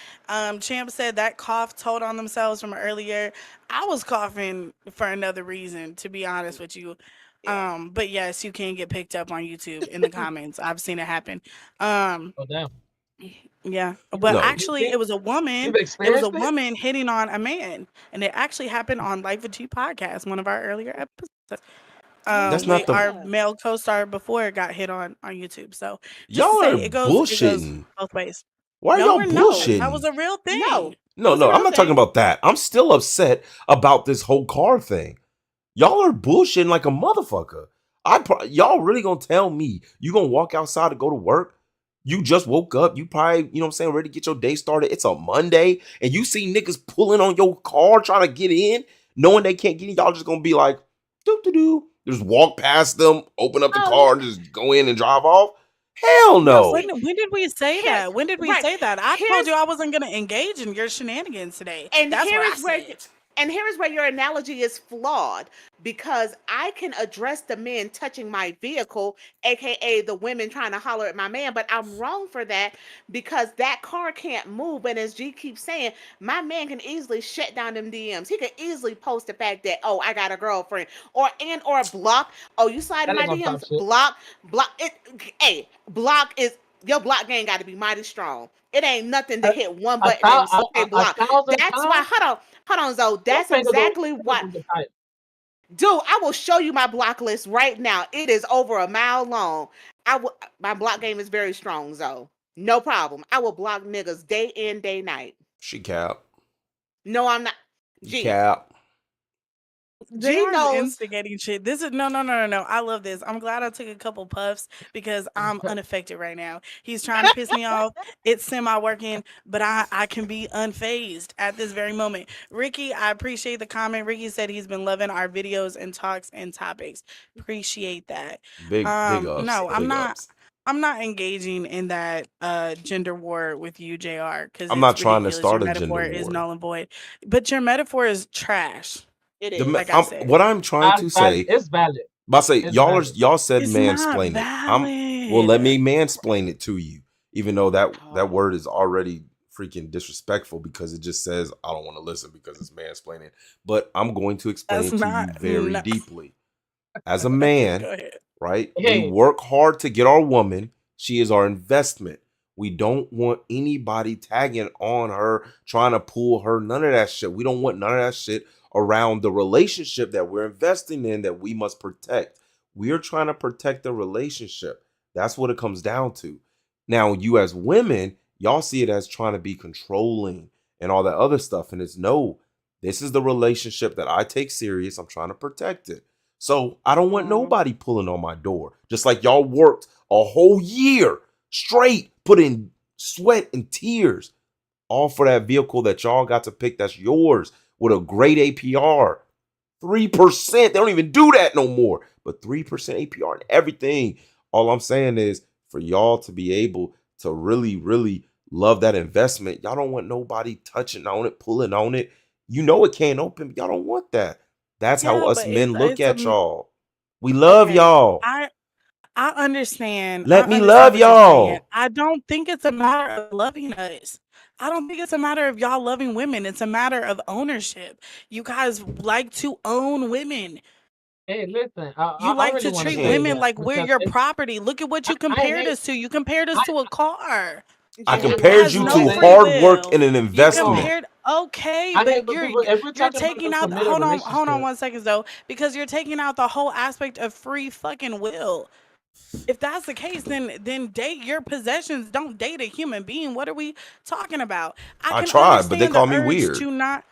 Champ said that cough told on themselves from earlier. I was coughing for another reason, to be honest with you. Yeah. But yes, you can get picked up on YouTube in the comments. I've seen it happen. Um, Oh damn. yeah, You but No. you actually, think it was a woman. you've It was a experienced it? woman hitting on a man, and it actually happened on Life with G podcast, one of our earlier episodes. That's Oh not With the. our yeah. male co-star before it got hit on YouTube. So just to Y'all are say, it goes bullshitting. both ways. Why are No, y'all we're no. That was bullshitting? a real thing. No, it No, was a no, I'm real not talking thing. about that. I'm still upset about this whole car thing. Y'all are bullshitting like a motherfucker. Y'all really gonna tell me you gonna walk outside to go to work? You just woke up. You probably, you know what I'm saying, ready to get your day started. It's a Monday, and you see niggas pulling on your car trying to get in, knowing they can't get in. Y'all just gonna be like, doo doo doo. Just walk past them, open up the Oh, car, and just go in and drive off. Hell no. no. When did we say Here's that? When did we right. say that? I told Here's you I wasn't gonna engage in your shenanigans today. and That's here what I is where said. and here is where your analogy is flawed, because I can address the men touching my vehicle, aka the women trying to holler at my man, but I'm wrong for that because that car can't move. And as G keeps saying, my man can easily shut down them DMs. He can easily post the fact that, oh, I got a girlfriend, or block. Oh, you slide in That my ain't gonna stop DMs, shit. block it. Hey, block is your block game got to be mighty strong. It ain't nothing to A, hit one a, button thou- and say a block. thousand That's why, times, hold on, Zoe. your That's finger don't exactly finger what, don't get tight. dude. I will show you my block list right now. It is over a mile long. My block game is very strong, Zoe. No problem. I will block niggas day in, day night. She cap. No, I'm not. You G. cap. They G are knows. instigating shit. This is no. I love this. I'm glad I took a couple puffs because I'm unaffected right now. He's trying to piss me off. It's semi working, but I can be unfazed at this very moment. Ricky, I appreciate the comment. Ricky said he's been loving our videos and talks and topics. Appreciate that. Big ups. No, I'm Big not. ups. I'm not engaging in that gender war with you, JR, because I'm not it's trying to ridiculous. Your start a gender metaphor is war. null and void. But your metaphor is trash. It The, is. Like I said. what I'm trying to say, It's valid. but I say It's y'all valid. y'all said It's not mansplain it. Well, let valid. me mansplain it to you, even though that Oh, word is already freaking disrespectful because it just says I don't want to listen because it's mansplaining. But I'm going to explain That's it to you not very no. deeply. As a Okay, man, go ahead. right? We Hey, work hard to get our woman. She is our investment. We don't want anybody tagging on her, trying to pull her, none of that shit. We don't want none of that shit around the relationship that we're investing in that we must protect. We're trying to protect the relationship. That's what it comes down to. Now, you as women, y'all see it as trying to be controlling and all that other stuff. And it's no, this is the relationship that I take serious. I'm trying to protect it. So I don't want nobody pulling on my door. Just like y'all worked a whole year straight, put in sweat and tears, all for that vehicle that y'all got to pick that's yours with a great APR. 3%. They don't even do that no more. But 3% APR and everything. All I'm saying is for y'all to be able to really, really love that investment, y'all don't want nobody touching on it, pulling on it. You know it can't open, but y'all don't want that. That's how Yeah, us but men look it's at a y'all. We love okay. y'all. I understand. Let I me understand love what you're saying. y'all. I don't think it's a matter of loving us. I don't think it's a matter of y'all loving women. It's a matter of ownership. You guys like to own women. hey, listen. You I like really to want to treat say Can't. women that like we're because your property. Look at what you I compared hate. us to. You compared us I to a car I G, hey, I'm that not compared has you gonna no to hold free you. hard work and will. an You hold on. investment. compared okay, I hate but when people if we're you're talking about taking a out committed hold on relationship. 1 second though, because you're taking out the whole aspect of free fucking will. If that's the case, then date your possessions. Don't date a human being. What are we talking about? I I can tried, but they understand the call me urge weird. to not.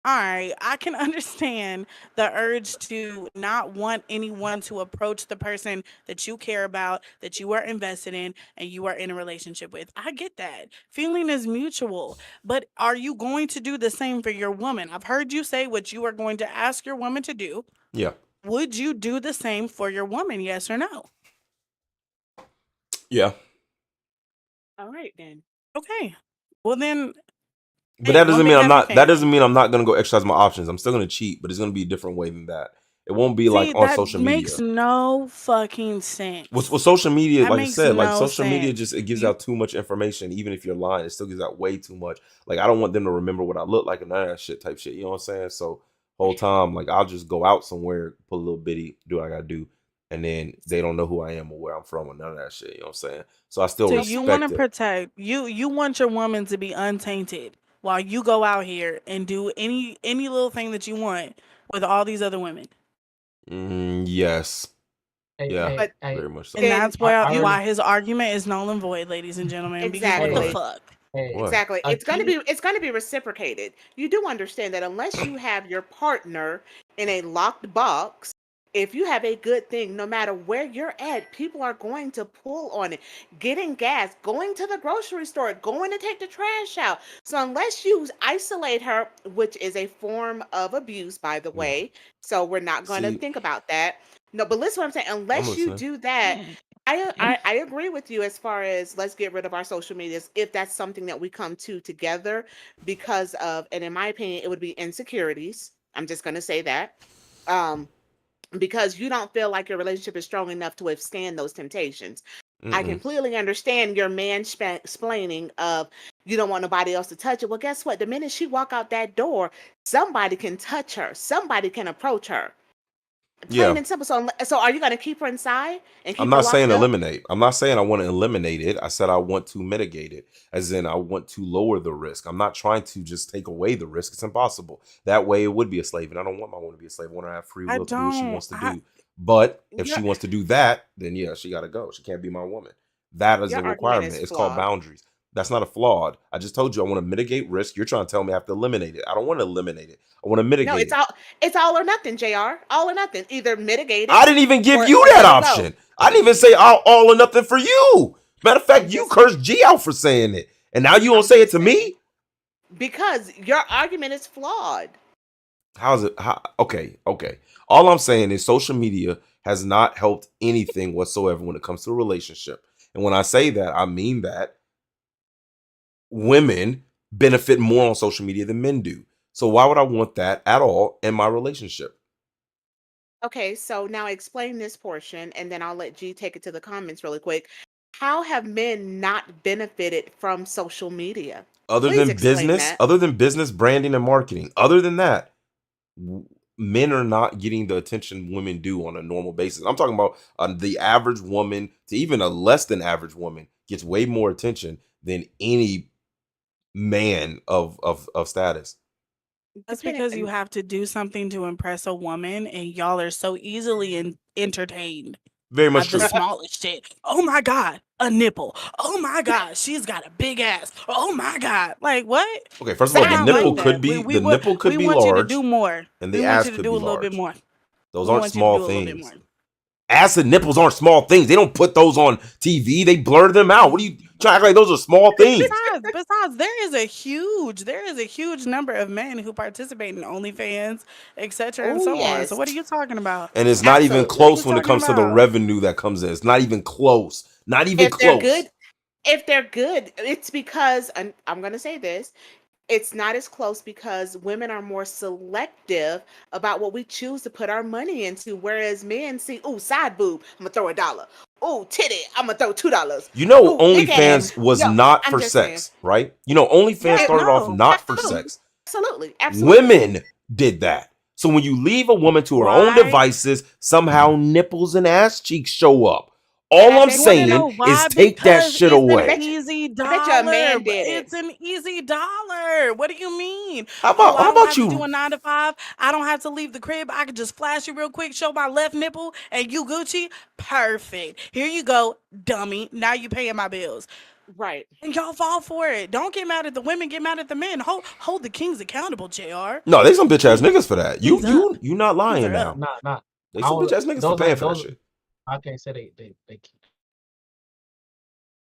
All right, I can understand the urge to not want anyone to approach the person that you care about, that you are invested in, and you are in a relationship with. I get that. Feeling is mutual, but are you going to do the same for your woman? I've heard you say what you are going to ask your woman to do. Yeah. Would you do the same for your woman? Yes or no? Yeah. All right then. Okay. Well then, But hey, that one doesn't big mean happy that family. doesn't mean I'm not gonna go exercise my options. I'm still gonna cheat, but it's gonna be a different way than that. It won't be like See, on that social makes media. no fucking With sense. social media, That like I makes said, like no social media sense. just it gives You out too much information. Even if you're lying, it still gives out way too much. Like I don't want them to remember what I look like and none of that shit type shit. You know what I'm saying? So whole time, like I'll just go out somewhere, put a little bitty, do what I gotta do, and then they don't know who I am or where I'm from or none of that shit. You know what I'm saying? So I still so you want to respect it. protect you want your woman to be untainted while you go out here and do any little thing that you want with all these other women. Yes. Hey, Yeah. But Very much so. And then that's why I you already, why his argument is null and void, ladies and gentlemen, because what the hey, exactly. What? fuck? hey, What? Exactly. a key, It's gonna be reciprocated. You do understand that unless you have your partner in a locked box, if you have a good thing, no matter where you're at, people are going to pull on it. Getting gas, going to the grocery store, going to take the trash out. So unless you isolate her, which is a form of abuse, by the Yeah. way, so we're not going to See, think about that. No, but listen what I'm saying. I'm Unless you listening. do that, I agree with you as far as let's get rid of our social medias if that's something that we come to together because of, and in my opinion, it would be insecurities. I'm just going to say that. Um, because you don't feel like your relationship is strong enough to withstand those temptations. I Mm-mm. completely understand your explaining of you don't want nobody else to touch it. Well, guess what? The minute she walk out that door, somebody can touch her. Somebody can approach her. Plain Yeah. and simple. So are you going to keep her inside and I'm keep her not saying locked up? eliminate. I'm not saying I want to eliminate it. I said I want to mitigate it, as in I want to lower the risk. I'm not trying to just take away the risk. It's impossible. That way, it would be a slave, and I don't want my woman to be a slave. I want her to have free I will to do what she don't wants to I do. But if Your she wants to do that, then yeah, she got to go. She can't be my woman. That is your a argument is requirement. It's called flawed. boundaries. That's not a flawed. I just told you I want to mitigate risk. You're trying to tell me I have to eliminate it. I don't want to eliminate it. I want to No, mitigate it. it's all or nothing, JR. All or nothing. Either mitigate I it didn't even give or you that let it go. option. I didn't even say all or nothing for you. Matter of I'm fact, you just cursed G out for saying it. And now you don't I'm say it just to saying me? because your argument is flawed. How's it? Okay, okay. All I'm saying is social media has not helped anything whatsoever when it comes to a relationship. And when I say that, I mean that women benefit more on social media than men do. So why would I want that at all in my relationship? Okay, so now explain this portion and then I'll let G take it to the comments really quick. How have men not benefited from social media? Please explain that. Other than business, branding, and marketing, other than that, w- men are not getting the attention women do on a normal basis. I'm talking about the average woman to even a less than average woman gets way more attention than any man of status. That's Depending because you have to do something to impress a woman, and y'all are so easily entertained Very by much the true. smallest shit. Oh my god, a nipple. Oh my god, she's got a big ass. Oh my god, like what? Okay, first of all, We're side not like boob. that. the nipple could We be want you to do large more. and We the want ass you to could do be a little bit large. more. Those We aren't want you to small do a little bit more. things. Ass and nipples aren't small things. They don't put those on TV. They blur them out. What are you trying to act like those are small things? Besides, there is a huge number of men who participate in OnlyFans, etc., and Oh so on. So yes, what are you talking about? And it's not even What are absolutely. you close when it talking comes to the about? revenue that comes in. It's not even close. Not even If they're close. good, if they're good, it's because, and I'm going to say this, it's not as close because women are more selective about what we choose to put our money into. Whereas men see, oh, side boob, I'm gonna throw $1. Oh, titty, I'm gonna throw $2. You know, Oh, big ass. OnlyFans was Yo, not I'm for just saying. sex, right? You know, OnlyFans Yeah, started off no. not for Absolutely, sex. absolutely, absolutely. Women did that. So when you leave a woman to her own Why? devices, somehow nipples and ass cheeks show up. And All I I'm bet You want to you, saying know is why? take that Because shit it's and an I away. bet you, easy I bet you a dollar. man did it. It's an easy dollar. What do you mean? How Oh, about I how don't about have to do you? a 9 to 5. I don't have to leave the crib. I can just flash you real quick, show my left nipple, and you Gucci. Perfect. Here you go, dummy. Now you paying my bills. Right. And y'all fall for it. Don't get mad at the women. Get mad at the men. Hold the kings accountable, Jr. No, they some bitch ass niggas for that. Kings up. You not Kings lying are up. now. nah. They I some bitch don't. ass niggas for paying for that shit. I can't say they keep.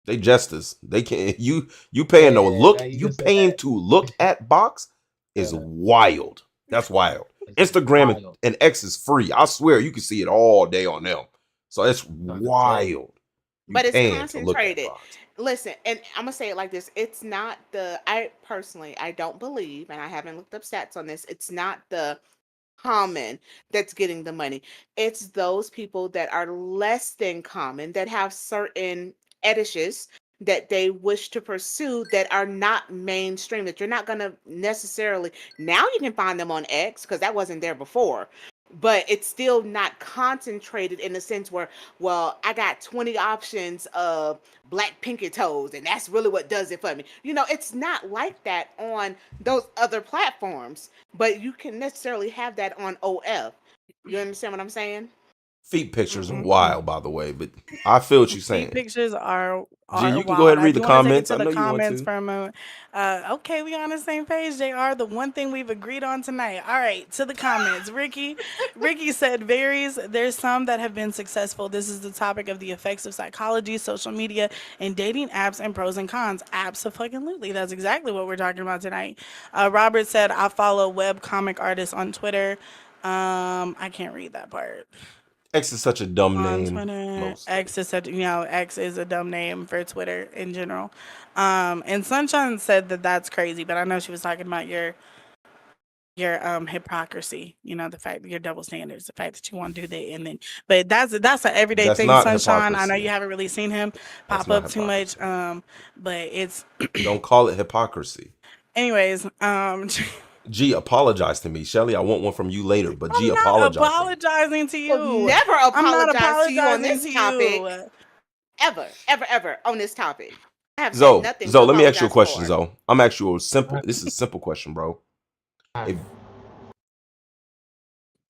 They jesters. They can't. You paying to look. Yeah, you You can say paying that. to look at box is Yeah, wild. That's wild. it's Instagram wild. and X is free. I swear you can see it all day on them. So it's Trying to tell you. wild. You But it's paying to look at concentrated. box. Listen, and I'm gonna say it like this. It's not I personally, I don't believe, and I haven't looked up stats on this. It's not the common that's getting the money. It's those people that are less than common that have certain fetishes that they wish to pursue that are not mainstream, that you're not going to necessarily. Now you can find them on X because that wasn't there before, but it's still not concentrated in the sense where, well, I got 20 options of black pinky toes and that's really what does it for me. It's not like that on those other platforms, but you can necessarily have that on OF. You understand what I'm saying? Feet pictures are Mm-mm-mm. wild, by the way, but I feel what you're Feet saying. pictures are G, you can go ahead wild. and I read the do want to take it comments. to I the know you want comments to. for a moment. Okay, we on the same page, JR. The one thing we've agreed on tonight. All right, to the comments. Ricky said varies. There's some that have been successful. This is the topic of the effects of psychology, social media, and dating apps and pros and cons. Absolutely. That's exactly what we're talking about tonight. Robert said, I follow web comic artists on Twitter. I can't read that part. X is such a dumb On name, Twitter. mostly. X is a dumb name for Twitter in general. And Sunshine said that that's crazy, but I know she was talking about your hypocrisy. The fact that your double standards, the fact that you want to do that, and then, but that's an everyday That's thing. not Sunshine. I know you hypocrisy. haven't really seen him That's pop not up too much. hypocrisy. But it's, Don't call it hypocrisy. anyways. G, apologize to me. Shelly, I want one from you later, but G, I'm not apologize to me. apologizing to Well, you. never I'm not apologize to you on apologizing this to topic. you. Ever on this topic. I have said Zoe, nothing to let me ask you a apologize question, for. Zoe. I'm asking you a simple. Alright, This is a simple question, bro. alright. If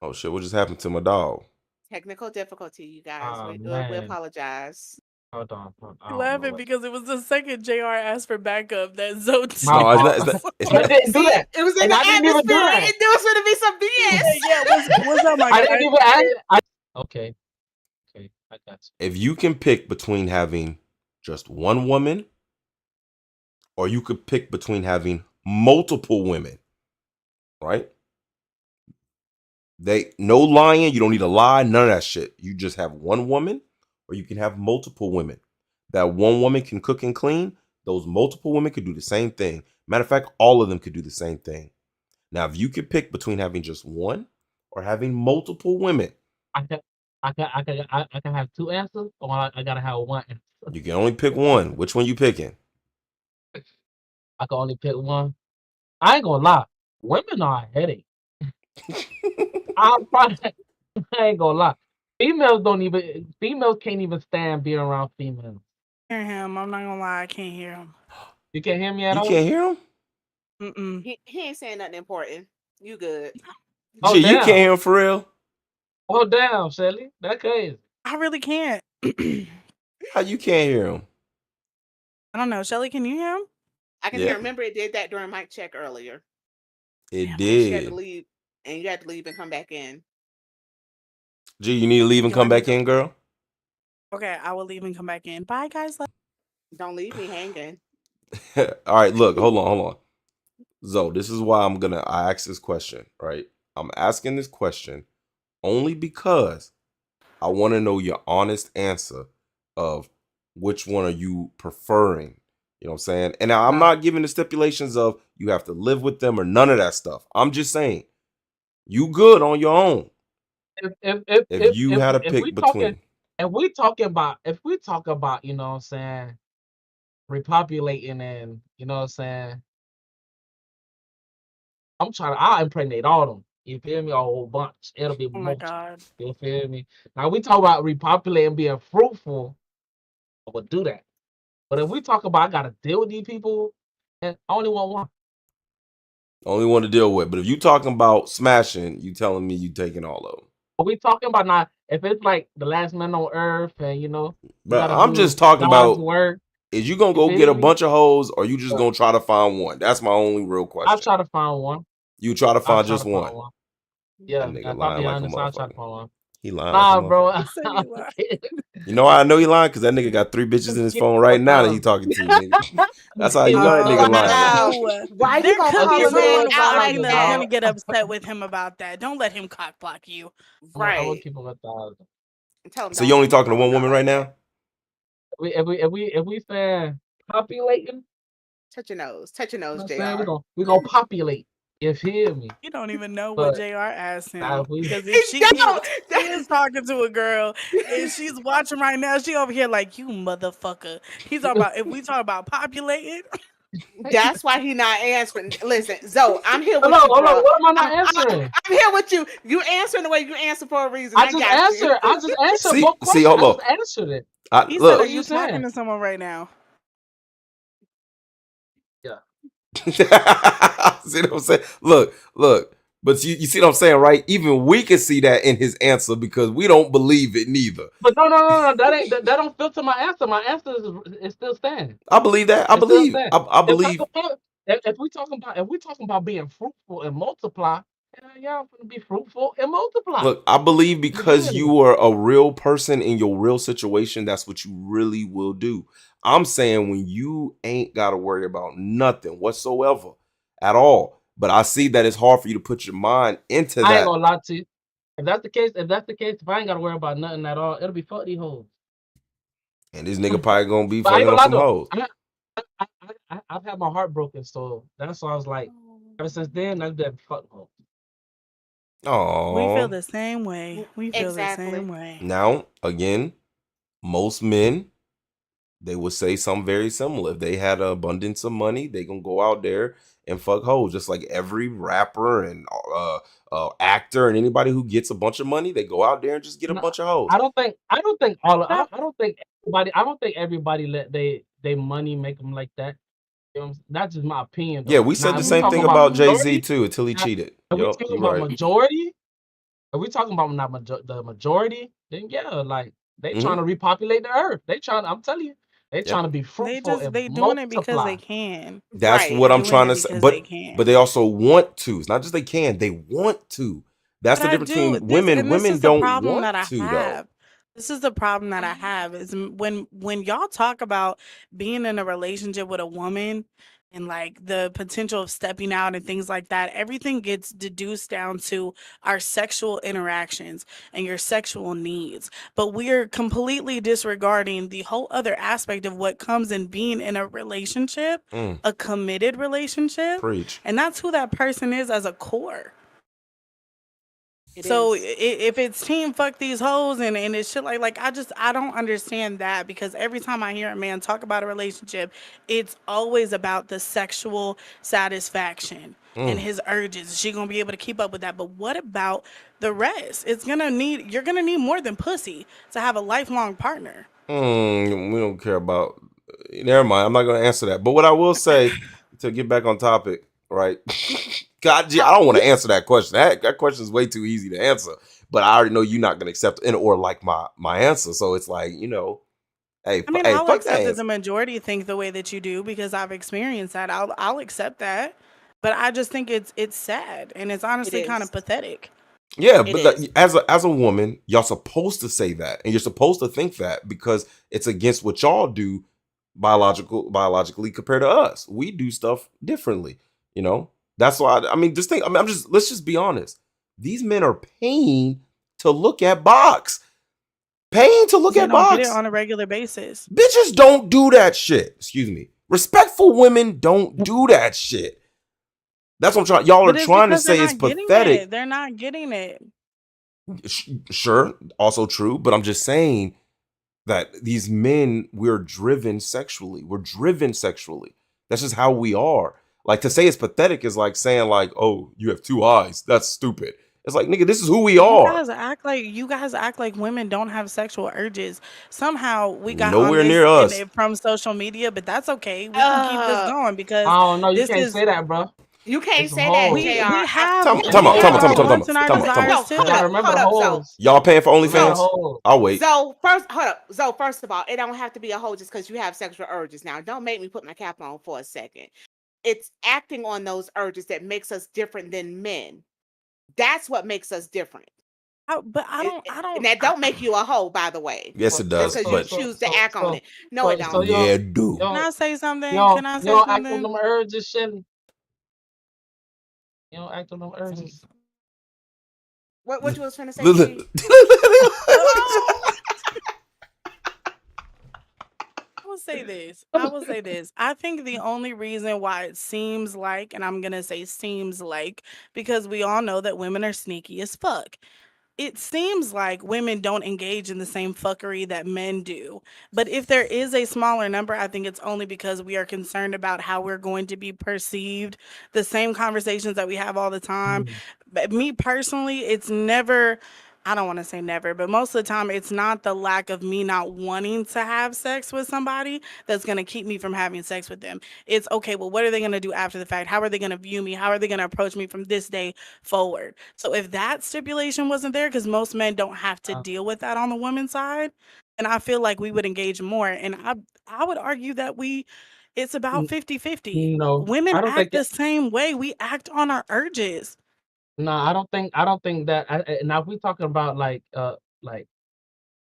oh shit, what just happened to my dog? Technical difficulty, you guys. Oh We man, apologize. hold on. I don't know Laughing what. because it was the second JR asked for backup that Zoe My No, it's not. fault. It's not. It's I not. didn't do See, that, it was in and the I didn't even do atmosphere. that. It knew it was going to be some BS. Yeah, what's up, my I guy? didn't even ask. Okay, I got you. If you can pick between having just one woman, or you could pick between having multiple women, right? They no lying. You don't need to lie. None of that shit. You just have one woman, or you can have multiple women. That one woman can cook and clean. Those multiple women could do the same thing. Matter of fact, all of them could do the same thing. Now, if you could pick between having just one or having multiple women, I can, I can have two answers, or I gotta have one answer. you can only pick one. Which one you picking? I can only pick one. I ain't gonna lie, women are a headache. I'm probably, I ain't gonna lie. Females can't even stand being around females. Hear him. I'm not gonna lie, I can't hear him. You can't hear me at You all? can't hear him? Mm-mm. He ain't saying nothing important. You good. Oh Shit, you can't damn! hear him for real? Oh damn, Shelly, that crazy. I really can't. How you can't hear him? I don't know. Shelly, can you hear him? I can Yeah. hear. Remember, it did that during mic check earlier. It Damn. She had to did. leave, and you had to leave and come back in. G, you need to leave and You come want me back to? in, girl? Okay, I will leave and come back in. Bye, guys. Don't leave me hanging. All right, look, hold on. Zoe, this is why I asked this question, right? I'm asking this question only because I want to know your honest answer of which one are you preferring. You know what I'm saying? And I'm Nah, not giving the stipulations of you have to live with them or none of that stuff. I'm just saying you good on your own. If you had to if pick we talking between, if we talk about, you know what I'm saying, repopulating, and you know what I'm saying, I'll impregnate all them. You feel me? A whole bunch. It'll be Oh my multiple. God. You feel me? Now we talk about repopulating, being fruitful, I would do that. But if we talk about I gotta deal with these people, and I only want one. only one to deal with. But if you talking about smashing, you telling me you taking all of them. But we talking about now, if it's like the last man on earth, and you know, you But gotta I'm do just talking God's about work. is you gonna You go get feel a me? bunch of hoes or you just But gonna try to find one? That's my only real I'll question. try to find one. You try to I'll find try just to find one. one. That Yeah, nigga if I lying be like a honest, I'll try to motherfucker. find one. He lying like a Nah, bro. motherfucker. He said he lied. You know why I know he lying? Because that nigga got 3 bitches in his Give phone me right one now that he time. talking to, nigga. That's how you Give know me that one nigga time. lying. Wow. No, Why you there gonna could I'll be call give a me someone man one out watching like thousand, that's going that? to dog. get upset with him about that. Don't let him cock block you. I'm gonna Right. keep it 1,000. Tell him So you don't only don't talking to call one him out woman right like that. now? If we saying populating, Touch your nose. Touch your you nose, know what I'm saying, Jr. we gonna populate. You feel me? You don't even know what But JR asked now him if we because He if she don't. is talking to a girl and she's watching right now, she over here like you motherfucker. He's talking about if we talk about populating. That's why he not answering. Listen, Zoe, I'm here with Hello, you, hello, bro. what am I not I'm answering? here with you. You answering the way you answer for a reason. I I just got you. answered See, both questions. hold I on. just answered it. He said, Look, "Are What you you talking saying? to someone right now?" Yeah. see what I'm saying? Look. But you see what I'm saying, right? Even we can see that in his answer because we don't believe it neither. But no. That don't filter my answer. My answer is still standing. I believe that. I It's still believe. standing. I believe. If we talking about being fruitful and multiply, hell yeah, I'm gonna be fruitful and multiply. Look, I believe because Beginning. you are a real person in your real situation, that's what you really will do. I'm saying when you ain't got to worry about nothing whatsoever at all. But I see that it's hard for you to put your mind into I ain't that. gonna lie to you. If that's the case, if I ain't gotta worry about nothing at all, it'll be fuck these hoes. And this nigga probably gonna be But I ain't fucking gonna on lie some though. hoes. I've had my heart broken, so that's why I was like, ever since then, I've been fuck hoes. We feel Oh, the same way. We feel the Exactly. same way. now again, most men they would say something very similar. If they had an abundance of money, they gonna go out there and fuck hoes, just like every rapper and actor and anybody who gets a bunch of money, they go out there and just get a No, bunch of hoes. I don't think all. That- I don't think everybody let they money make them like that. You know what I'm saying? That's just my opinion Yeah, though. we said Now, the if we same talking thing about about Jay-Z majority, too until he now, cheated. if we Yup, talking you're about right. majority, if we talking about not the majority, then yeah, like they Mhm. trying to repopulate the earth. They trying. I'm telling you, they Yeah. trying to be fruitful and they doing it because they multiply. can. That's Right. what I'm Doing trying it to say. because But they can. but they also want to. It's not just they can, they want to. That's But the I difference do between this, women. and this Women is the don't problem that want I to though. have. This is the problem that I have is when y'all talk about being in a relationship with a woman and like the potential of stepping out and things like that, everything gets deduced down to our sexual interactions and your sexual needs. But we're completely disregarding the whole other aspect of what comes in being in a relationship, Mm, a committed relationship, preach. and that's who that person is as a core. It So is. if it's team fuck these hoes and it's shit like I don't understand that because every time I hear a man talk about a relationship, it's always about the sexual satisfaction and Mm, his urges. Is she gonna be able to keep up with that? But what about the rest? You're gonna need more than pussy to have a lifelong partner. we don't care about. Never mind. I'm not going to answer that. But what I will say to get back on topic, right? God, I don't want to answer that question. That question is way too easy to answer. But I already know you're not going to accept it or like my answer. So it's like, hey, I mean, hey, I'll fuck that accept that answer. the majority think the way that you do because I've experienced that. I'll accept that. But I just think it's sad and it's It honestly kind of is. pathetic. Yeah, It but is. as a woman, y'all supposed to say that, and you're supposed to think that because it's against what y'all do biologically compared to us. We do stuff differently, you know. That's why I mean, just think. I mean, let's just be honest. These men are paying to look at box, paying to look They at don't get it box. on a regular basis. Bitches don't do that shit. Excuse me. Respectful women don't do that shit. That's what I'm trying. Y'all are But it's trying to because they're say it's not getting pathetic. it. They're not getting it. Sure, also true, but I'm just saying that these men, we're driven sexually. We're driven sexually. That's just how we are. Like to say it's pathetic is like saying like, oh, you have two eyes. That's stupid. It's like, nigga, this is who we You are. guys act like women don't have sexual urges. Somehow we got on Nowhere this near us. from social media, but that's okay. We can keep this going because I don't know. You this can't is say that, bro. You There's can't some say that, hoes. we JR. have Time we out, have our Hold up. wants and our time out. desires No, too. You gotta hold remember up, the hold up, Zoe. hoes. Y'all paying for Remember the OnlyFans? hoes. I'll wait. Zoe, hold up. Zoe, first of all, it don't have to be a hoe just because you have sexual urges. Now, don't make me put my cap on for a second. It's acting on those urges that makes us different than men. That's what makes us different. But And that don't make you a hoe, by the way. Yes, it Just does. because you But choose to act on it. No, it so don't. you yeah, don't do. you Can I don't say you something? don't Can I you say don't act on something? them urges, Shelly. You don't act on them urges. What you was finna say, Look, T? I will say this. I will say this. I think the only reason why it seems like, and I'm gonna say seems like, because we all know that women are sneaky as fuck. It seems like women don't engage in the same fuckery that men do. But if there is a smaller number, I think it's only because we are concerned about how we're going to be perceived. The same conversations that we have all the time. Mm, But me personally, it's never, I don't want to say never, but most of the time, it's not the lack of me not wanting to have sex with somebody that's going to keep me from having sex with them. It's okay, well, what are they going to do after the fact? How are they going to view me? How are they going to approach me from this day forward? So if that stipulation wasn't there, because most men don't have to uh, deal with that on the women's side, and I feel like we would engage more. And I would argue that it's about n- 50-50. no, Women I don't think act the same way. We act on our urges. no, I don't think that now if we talking about like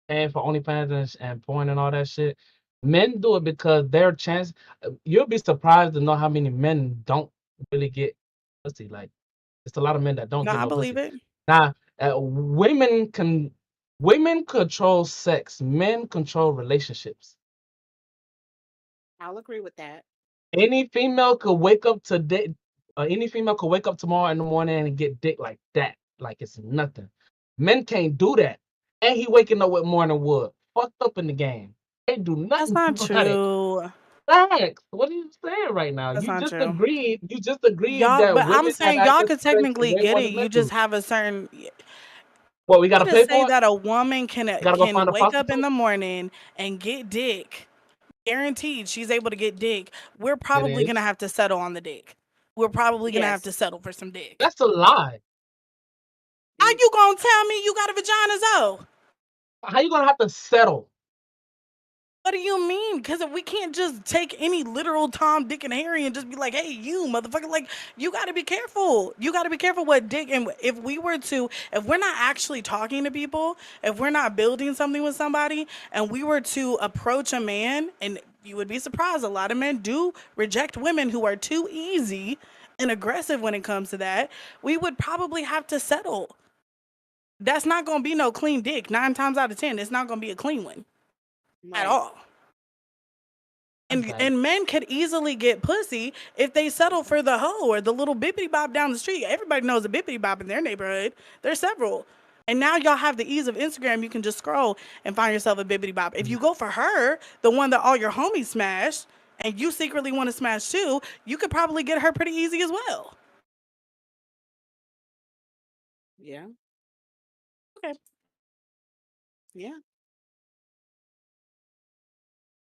paying for OnlyFans and porn and all that shit, men do it because their chance you'll be surprised to know how many men don't really get pussy. Like it's a lot of men that don't No, get I no believe pussy. it. Now, women control sex, men control relationships. I'll agree with that. Any female could wake up today, any female could wake up tomorrow in the morning and get dick like that, like it's nothing. Men can't do that. And he waking up with morning wood, fucked up in the game. Can't do That's nothing not about it. true. Facts. What are you saying right now? That's You not just true. agreed. You just agreed Y'all, that but I'm women have saying y'all access could to sex technically way get more it. than men You just do. have a certain Well, we gotta to pay say for it. that a woman Gotta go can find a wake up in prostitute. the morning and get dick. Guaranteed she's able to get dick. We're It probably gonna is. have to settle on the dick. We're probably gonna have to Yes. settle for some dick. That's a lie. How Mm, you gonna tell me you got a vagina, Zoe? How you gonna have to settle? What do you mean? Because we can't just take any literal Tom, Dick, and Harry and just be like, "Hey, you motherfucker!" Like, you got to be careful. You got to be careful what dick. And if we're not actually talking to people, if we're not building something with somebody, and we were to approach a man, and you would be surprised, a lot of men do reject women who are too easy and aggressive when it comes to that. We would probably have to settle. That's not gonna be no clean dick. 9 times out of 10, it's not gonna be a clean one at right. all. That's And bad. and men could easily get pussy if they settle for the hoe or the little bippity bop down the street. Everybody knows a bippity bop in their neighborhood. There's several. And now y'all have the ease of Instagram. You can just scroll and find yourself a bippity bop. If you go for her, the one that all your homies smash, and you secretly want to smash too, you could probably get her pretty easy as well. Yeah. Okay. Yeah.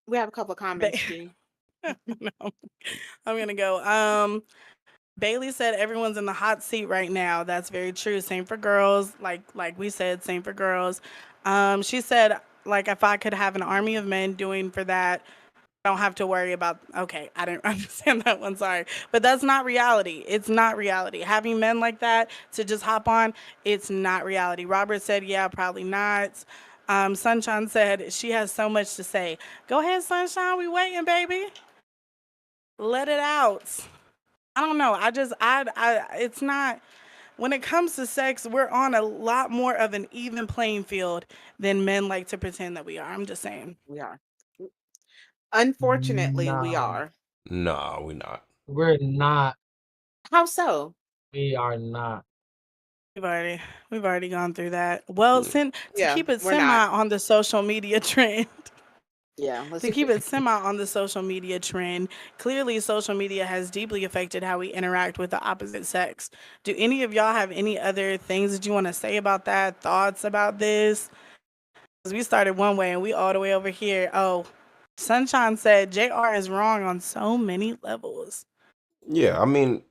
We have a couple of comments, G. No, I'm gonna go. Bailey said everyone's in the hot seat right now. That's very true. Same for girls. Like we said, same for girls. She said, like, if I could have an army of men doing for that, I don't have to worry about. Okay, I didn't understand that one. Sorry, but that's not reality. It's not reality. Having men like that to just hop on, it's not reality. Robert said, yeah, probably not. Sunshine said she has so much to say. Go ahead, Sunshine. We waiting, baby. Let it out. I don't know. It's not, when it comes to sex, we're on a lot more of an even playing field than men like to pretend that we are. I'm just saying. We are. Unfortunately, we No, are. Nah, we not. we're not. How so? We are not. We've already we've already gone through that. Well, Mm. to Yeah, keep it we're semi not. on the social media trend, Yeah, let's to keep it semi on the social media trend, clearly social media has deeply affected how we interact with the opposite sex. Do any of y'all have any other things that you want to say about that? Thoughts about this? 'Cause we started one way and we all the way over here. Oh, Sunshine said JR is wrong on so many levels. Yeah, I mean,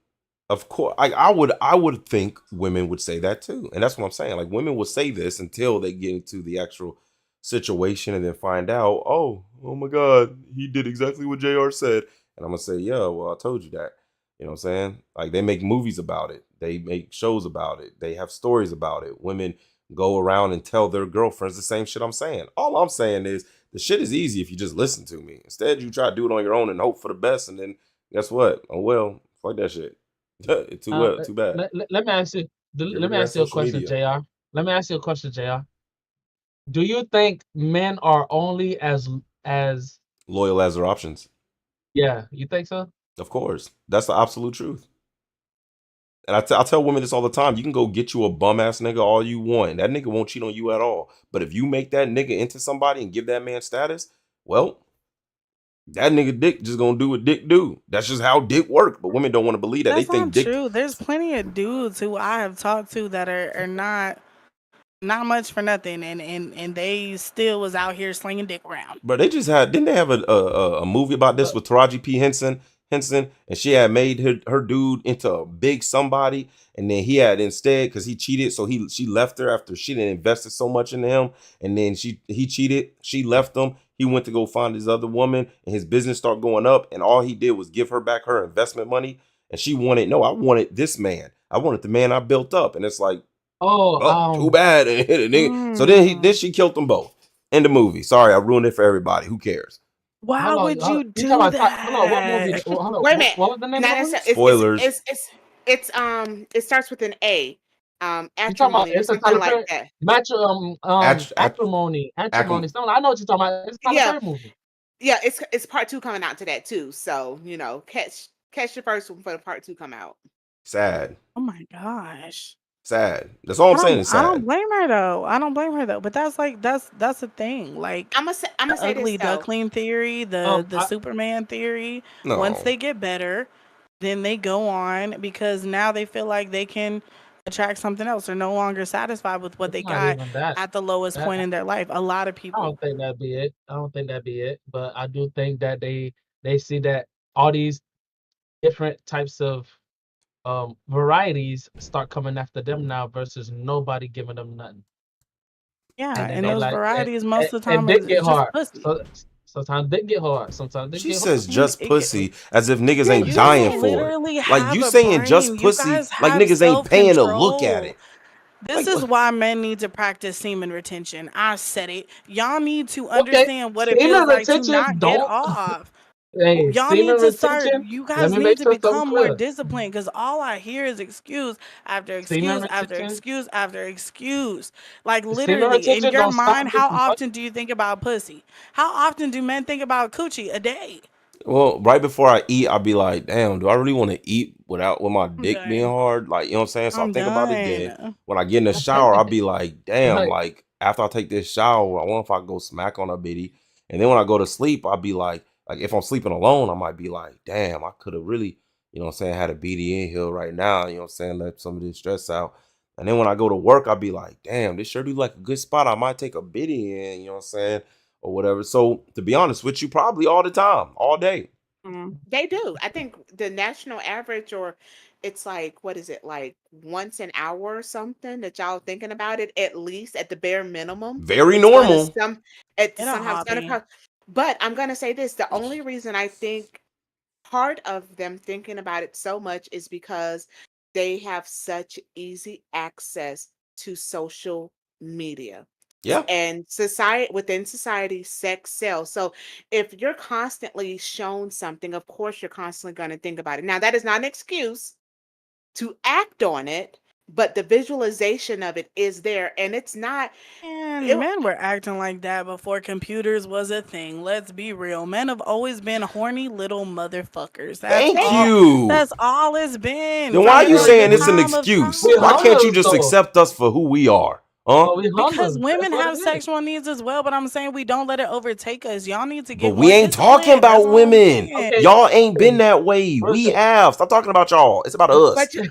of course, I would think women would say that too, and that's what I'm saying. Like women will say this until they get into the actual situation and then find out, oh my God, he did exactly what Jr. said, and I'm gonna say, yeah, well, I told you that. You know what I'm saying? Like they make movies about it, they make shows about it, they have stories about it. Women go around and tell their girlfriends the same shit I'm saying. All I'm saying is the shit is easy if you just listen to me. Instead, you try to do it on your own and hope for the best, and then guess what? Oh well, fuck that shit. Too Uh, well, too bad. let me ask you. Get Let rid me of that ask you a social question, media. Jr. Let me ask you a question, Jr. Do you think men are only as Loyal as their options. Yeah, you think so? Of course. That's the absolute truth. And I tell women this all the time. You can go get you a bum ass nigga all you want. That nigga won't cheat on you at all. But if you make that nigga into somebody and give that man status, well, that nigga dick just gonna do what dick do. That's just how dick work. But women don't want to believe that. That's They think not dick. true. There's plenty of dudes who I have talked to that are not much for nothing, and they still was out here slinging dick around. But they just had, didn't they have a movie about this with Taraji P. Henson, and she had made her dude into a big somebody, and then he had instead, because he cheated, so she left her after she didn't invested so much into him, and then he cheated, she left him, he went to go find his other woman, and his business started going up, and all he did was give her back her investment money, and she wanted, no, I wanted this man, I wanted the man I built up, and it's like, Oh, too bad. So then she killed them both in the movie. Sorry, I ruined it for everybody. Who cares? Why hold on, would hold you on. You do talking about hold on, what movie? that? Hold on, Wait a minute. what was the name Not of the movie? necessarily. Spoilers. It starts with an A. You talking about Atrimony or it's a something Tyler like Perry that. Acrimony. Something. I know what you're talking about. It's a Tyler Yeah, Perry movie. yeah. It's part 2 coming out to that too. So catch the first one for the part 2 come out. Sad. Oh my gosh. Sad. That's all I'm saying is I don't sad. blame her though. But that's like that's the thing. Like I'm gonna the say ugly this though. duckling theory, the I, Superman theory. Once No. they get better, then they go on because now they feel like they can attract something else. They're no longer satisfied with what it's they not got even that. at the lowest That point in their life. A lot of I people. don't think that'd be it. I don't think that'd be it. But I do think that they see that all these different types of varieties start coming after them now versus nobody giving them nothing. Yeah, And then and they those like varieties most of the and time dick is get just hard. pussy. So sometimes dick get hard. Sometimes dick She get hard. says just It get, pussy as if niggas Yeah, ain't you dying don't for it. literally Like have you a saying just brain. You pussy, guys like have niggas ain't paying to look at self-control. it. This Like is why men need to practice semen retention. I said it. Y'all need to understand what it Semen feels like to retention not get don't. off. Hey, Y'all semen need to start. retention. You Let guys me need make to sure something become more clear. disciplined because all I hear is excuse after Semen excuse after retention. excuse after excuse. Like Semen literally, in retention your don't stop mind, how getting money. often do you think about pussy? How often do men think about coochie a day? well, right before I eat, I'll be like, damn, do I really want to eat with my I'm dick being done. hard? Like, you know what I'm saying? So I I'm think about it. Then done. when I get in the shower, I'll be like, damn, Like, like after I take this shower, I wonder if I can go smack on a bitty. And then when I go to sleep, I'll be like if I'm sleeping alone, I might be like, damn, I could have really, you know what I'm saying, had a BD in here right now, you know what I'm saying, let some of this stress out. And then when I go to work, I'll be like, damn, this sure do like a good spot. I might take a bitty in, you know what I'm saying, or whatever. So to be honest with you, probably all the time, all day. Mm. They do. I think the national average, or it's like, what is it, like once an hour or something that y'all thinking about it, at least at the bare minimum. Very It's gonna normal. it's It a somehow it's gonna hobby. come. But I'm gonna say this: the only reason I think part of them thinking about it so much is because they have such easy access to social media. Yeah. And within society, sex sells. So if you're constantly shown something, of course you're constantly going to think about it. Now, that is not an excuse to act on it, but the visualization of it is there, and it's not. And It, men were acting like that before computers was a thing. Let's be real. Men have always been horny little motherfuckers. Thank they, you. That's all it's been Then from why are the you because saying beginning it's an time of excuse? we Why time. can't you hunters just though. accept us for who we are? Huh? But we Because hunters. That's women what have it is. sexual needs as well, but I'm saying we don't let it overtake us. Y'all need to But get we more ain't talking disciplined. That's about all I'm women. saying. Okay, Y'all ain't been okay. that way. We Listen, have. Stop talking about y'all. It's about us. but you,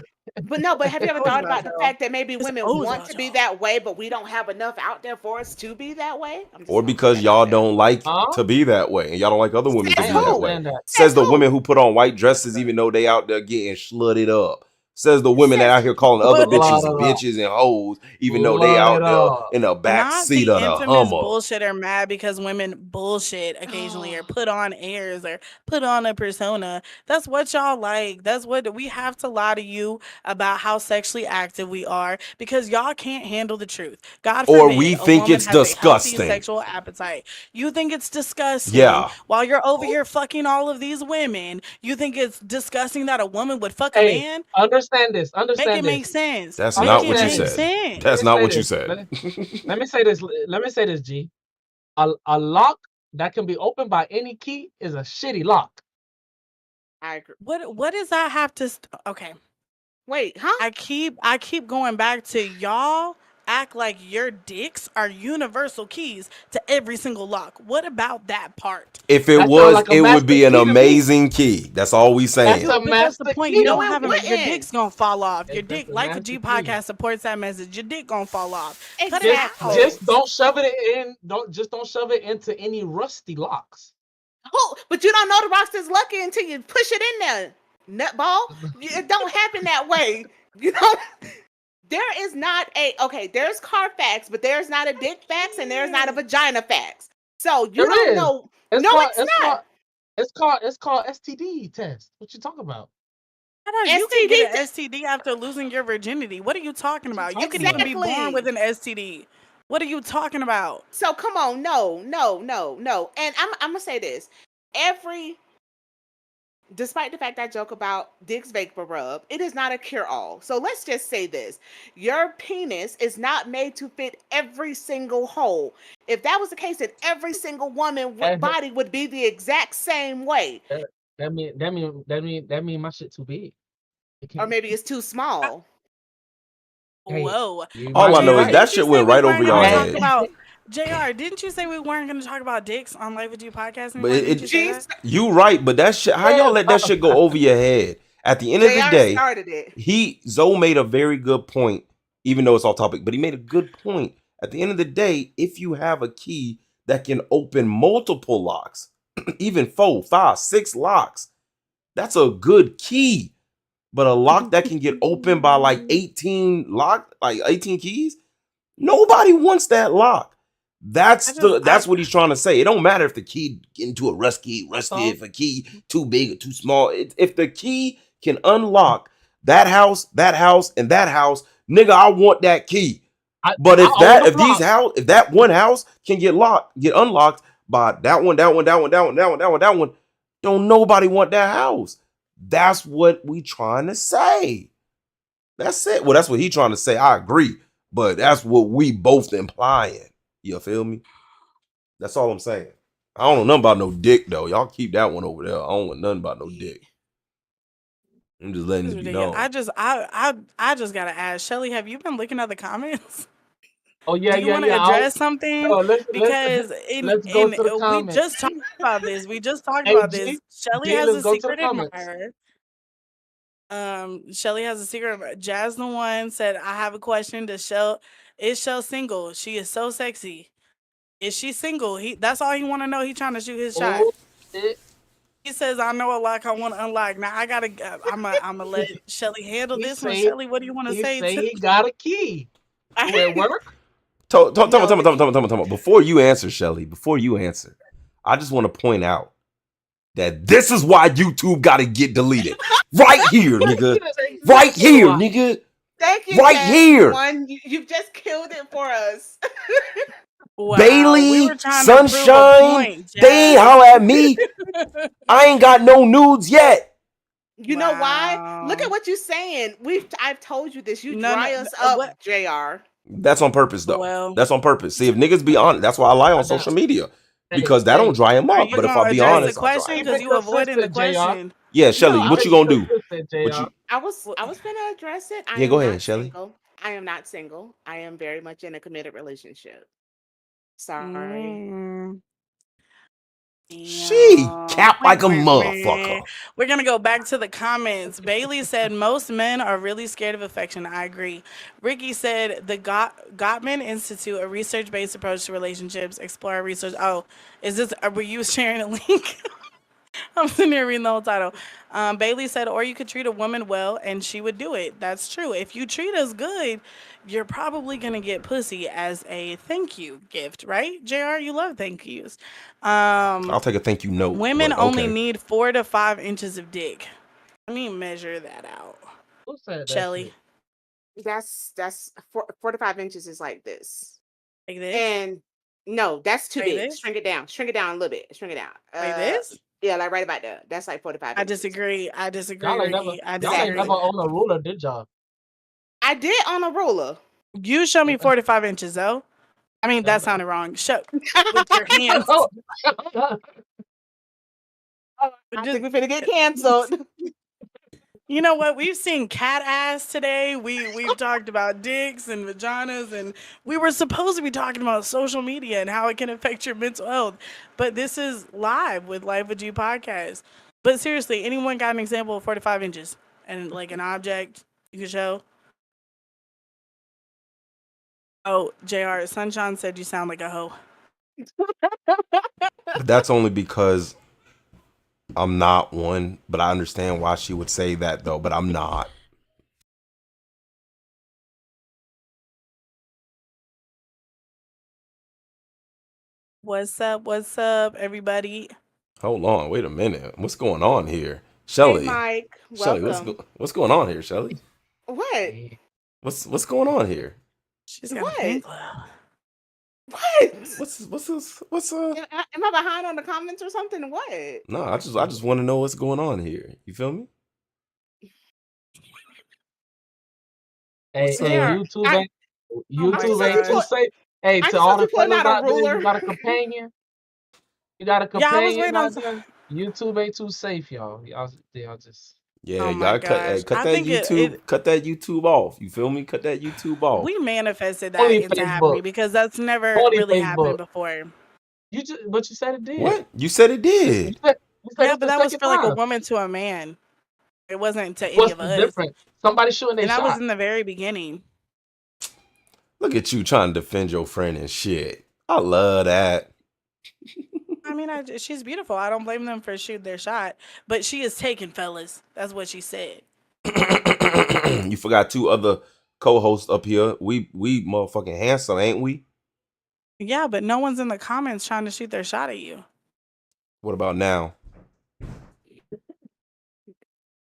but no, but have you ever of course thought not, about the y'all. fact that maybe It's women always want about to be y'all. that way, but we don't have enough out there for us to be that way? I'm just Or gonna put because that out y'all there. don't like Huh? to be that way. And y'all don't like other women to Says I be that who? way. understand that. Says Says the women who? who put on white dresses even though they out there getting slutted up. Says the women that Says out here calling other What? bitches Lot it up. bitches and hoes even though they Lot out it there up. in the back Not seat the of the infamous Hummer. bullshitter mad because women bullshit occasionally or put on airs or put on a persona. That's what y'all like. That's what we have to lie to you about how sexually active we are because y'all can't handle the truth. God Or forbid we a think woman it's has a healthy disgusting. sexual appetite. You think it's disgusting Yeah. while you're over here fucking all of these women. You think it's disgusting that a woman would fuck a Hey, man? understand this. Make it Understand make this. sense. That's Make not it what you make Understand this. said. sense. That's Let me not say what you this. said. Let me say this. Let me say this, G. A lock that can be opened by any key is a shitty lock. I agree. What does that have to okay. Wait, huh? I keep going back to y'all act like your dicks are universal keys to every single lock. What about that part? If it That sounds was, like a it would master be an key to me. amazing key. That's all we That's saying. a But that's the master point. key You to don't No, it have me. your wouldn't. dick's gonna fall off. Your That's dick, a Life with master G key. podcast supports that message. Your dick gonna fall off. Cut it Just, out. just don't shove it in. Don't shove it into any rusty locks. Oh, but you don't know the roster's lucky until you push it in there. Nutball. It don't happen that way. You know, there is not a okay. There's Carfax, but there's not a dick fax and there's not a vagina fax. So you There don't is. know. It's No, called. it's It's not. called. It's called STD test. What you talking about? You can get an STD. STD after losing your virginity. What are you talking about? You can even be born with Exactly. an STD. What are you talking about? So come on, no. And I'm gonna say this. Despite the fact I joke about Dick's Vapor Rub, it is not a cure-all. So let's just say this. Your penis is not made to fit every single hole. If that was the case, then every single woman And body would be the exact same way. that mean my shit too big. It Or can't. maybe it's too small. Hey, Whoa. you All might I be know is JR, right. that didn't you shit say went we right over weren't y'all going to talk head. about JR? Didn't you say we weren't going to talk about dicks on Life with You podcast But anymore? Didn't you say Jeez, that? you right, but that shit, how y'all let that shit go over your head? At the end of the JR day, started it. Zoe made a very good point, even though it's off topic, but he made a good point. At the end of the day, if you have a key that can open multiple locks, even 4, 5, 6 locks, that's a good key. But a lock that can get opened by like 18 keys, nobody wants that lock. That's what he's trying to say. It don't matter if the key get into a rusty, if a key too big or too small. If the key can unlock that house, and that house, nigga, I want that key. But if that one house can get unlocked by that one, don't nobody want that house. That's what we trying to say. That's it. Well, that's what he trying to say. I agree. But that's what we both implying. You feel me? That's all I'm saying. I don't know nothing about no dick, though. Y'all keep that one over there. I don't want nothing about no dick. I'm just letting it be known. I just gotta ask, Shelly, have you been looking at the comments? Oh yeah, Do you want to address something? Because let's go to the we comments. just talked about this. Hey, G, Shelly G, has let's a go to the secret comments. admirer. Shelly has a secret. Jazz the one said, "I have a question. Is Shell single? She is so sexy. Is she single? That's all he want to know. He trying to shoot his shot. Oh, shit. He says, I know a lock I want to unlock. Now I gotta. I'm gonna let Shelly handle He this one. say- Shelly, what do you want to He say? say he got a key. Do it work? Tell me. Before you answer, Shelly, I just want to point out that this is why YouTube got to get deleted. Right here, nigga. Right here, nigga. Thank you, Right Jazz. here. You've just killed it for us. Wow, Bailey, we were trying to prove a Sunshine, point, they ain't Jazz. holler at me. I ain't got no nudes yet. You know why? Wow. Look at what you're saying. I've told you this. You No, dry no, us up, what- JR. That's on purpose, though. Well- That's on purpose. See, if niggas be honest, that's why I lie on social media. Because that don't dry them Are up. you But if gonna I be address honest, the I dry question 'em because up. you avoiding the question? Yeah, Shelly, No, what you gonna do? JR. I was gonna address it. Yeah, go ahead, Shelly. I am not single. I am very much in a committed relationship. Sorry. Mm. She Damn. cap like a motherfucker. We're gonna go back to the comments. Bailey said most men are really scared of affection. I agree. Ricky said the Gottman Institute, a research-based approach to relationships, explore research. Oh, were you sharing a link? I'm sitting here reading the whole title. Bailey said, or you could treat a woman well and she would do it. That's true. If you treat us good, you're probably going to get pussy as a thank you gift, right? JR, you love thank yous. I'll take a thank you note. Women but only okay. need 4 to 5 inches of dick. Let me measure that out. Who said that Shelly, shit? That's 4 to 5 inches is like this. like this? And no, that's too Like big. this? Shrink it down a little bit. Shrink it down. Like this? Yeah, like right about there. That's like 45 I inches. disagree, Y'all ain't Ricky. I y'all ain't disagree. never on a ruler, did y'all? I did on a ruler. You show me 4 to 5 inches, though. I mean, that sounded wrong. Shut with your hands. Oh, I Just- think we're finna get canceled. You know what? We've seen cat ass today. We've talked about dicks and vaginas, and we were supposed to be talking about social media and how it can affect your mental health. But this is live with Life with You podcast. But seriously, anyone got an example of 45 inches and like an object you can show? Oh, JR, Sunshine said you sound like a hoe. But that's only because I'm not one. But I understand why she would say that though. But I'm not. What's up? What's up, everybody? Hold on, wait a minute. What's going on here, Hey, Shelly? Mike. Shelly, Welcome. what's going on here, Shelly? What? What's going on here? She's got a What? fan club. What? What's this? Am I behind on the comments or something? What? No, I just want to know what's going on here. You feel me? Hey, What's hey, JR, YouTube I, ain't Oh my YouTube gosh. ain't too safe. Hey, I to just all want the you pulling fellas out a out there, you ruler. got a companion. You got a Yeah, I was companion waiting out on. there. YouTube ain't too safe, y'all. Y'all just. Yeah, Oh you my gotta gosh. cut I that think YouTube, cut that YouTube off. You feel me? Cut that YouTube off. we manifested that Only into happening Facebook. because that's never Only really Facebook. happened before. But you said it did. What? You said it You did. said Yeah, it's but the that was second for like a time. woman to a man. It wasn't to any What's of the us. difference? Somebody shooting their And that was shot. in the very beginning. Look at you trying to defend your friend and shit. I love that. I mean, she's beautiful. I don't blame them for shooting their shot. But she is taken, fellas. That's what she said. You forgot two other co-hosts up here. We motherfucking handsome, ain't we? Yeah, but no one's in the comments trying to shoot their shot at you. What about now?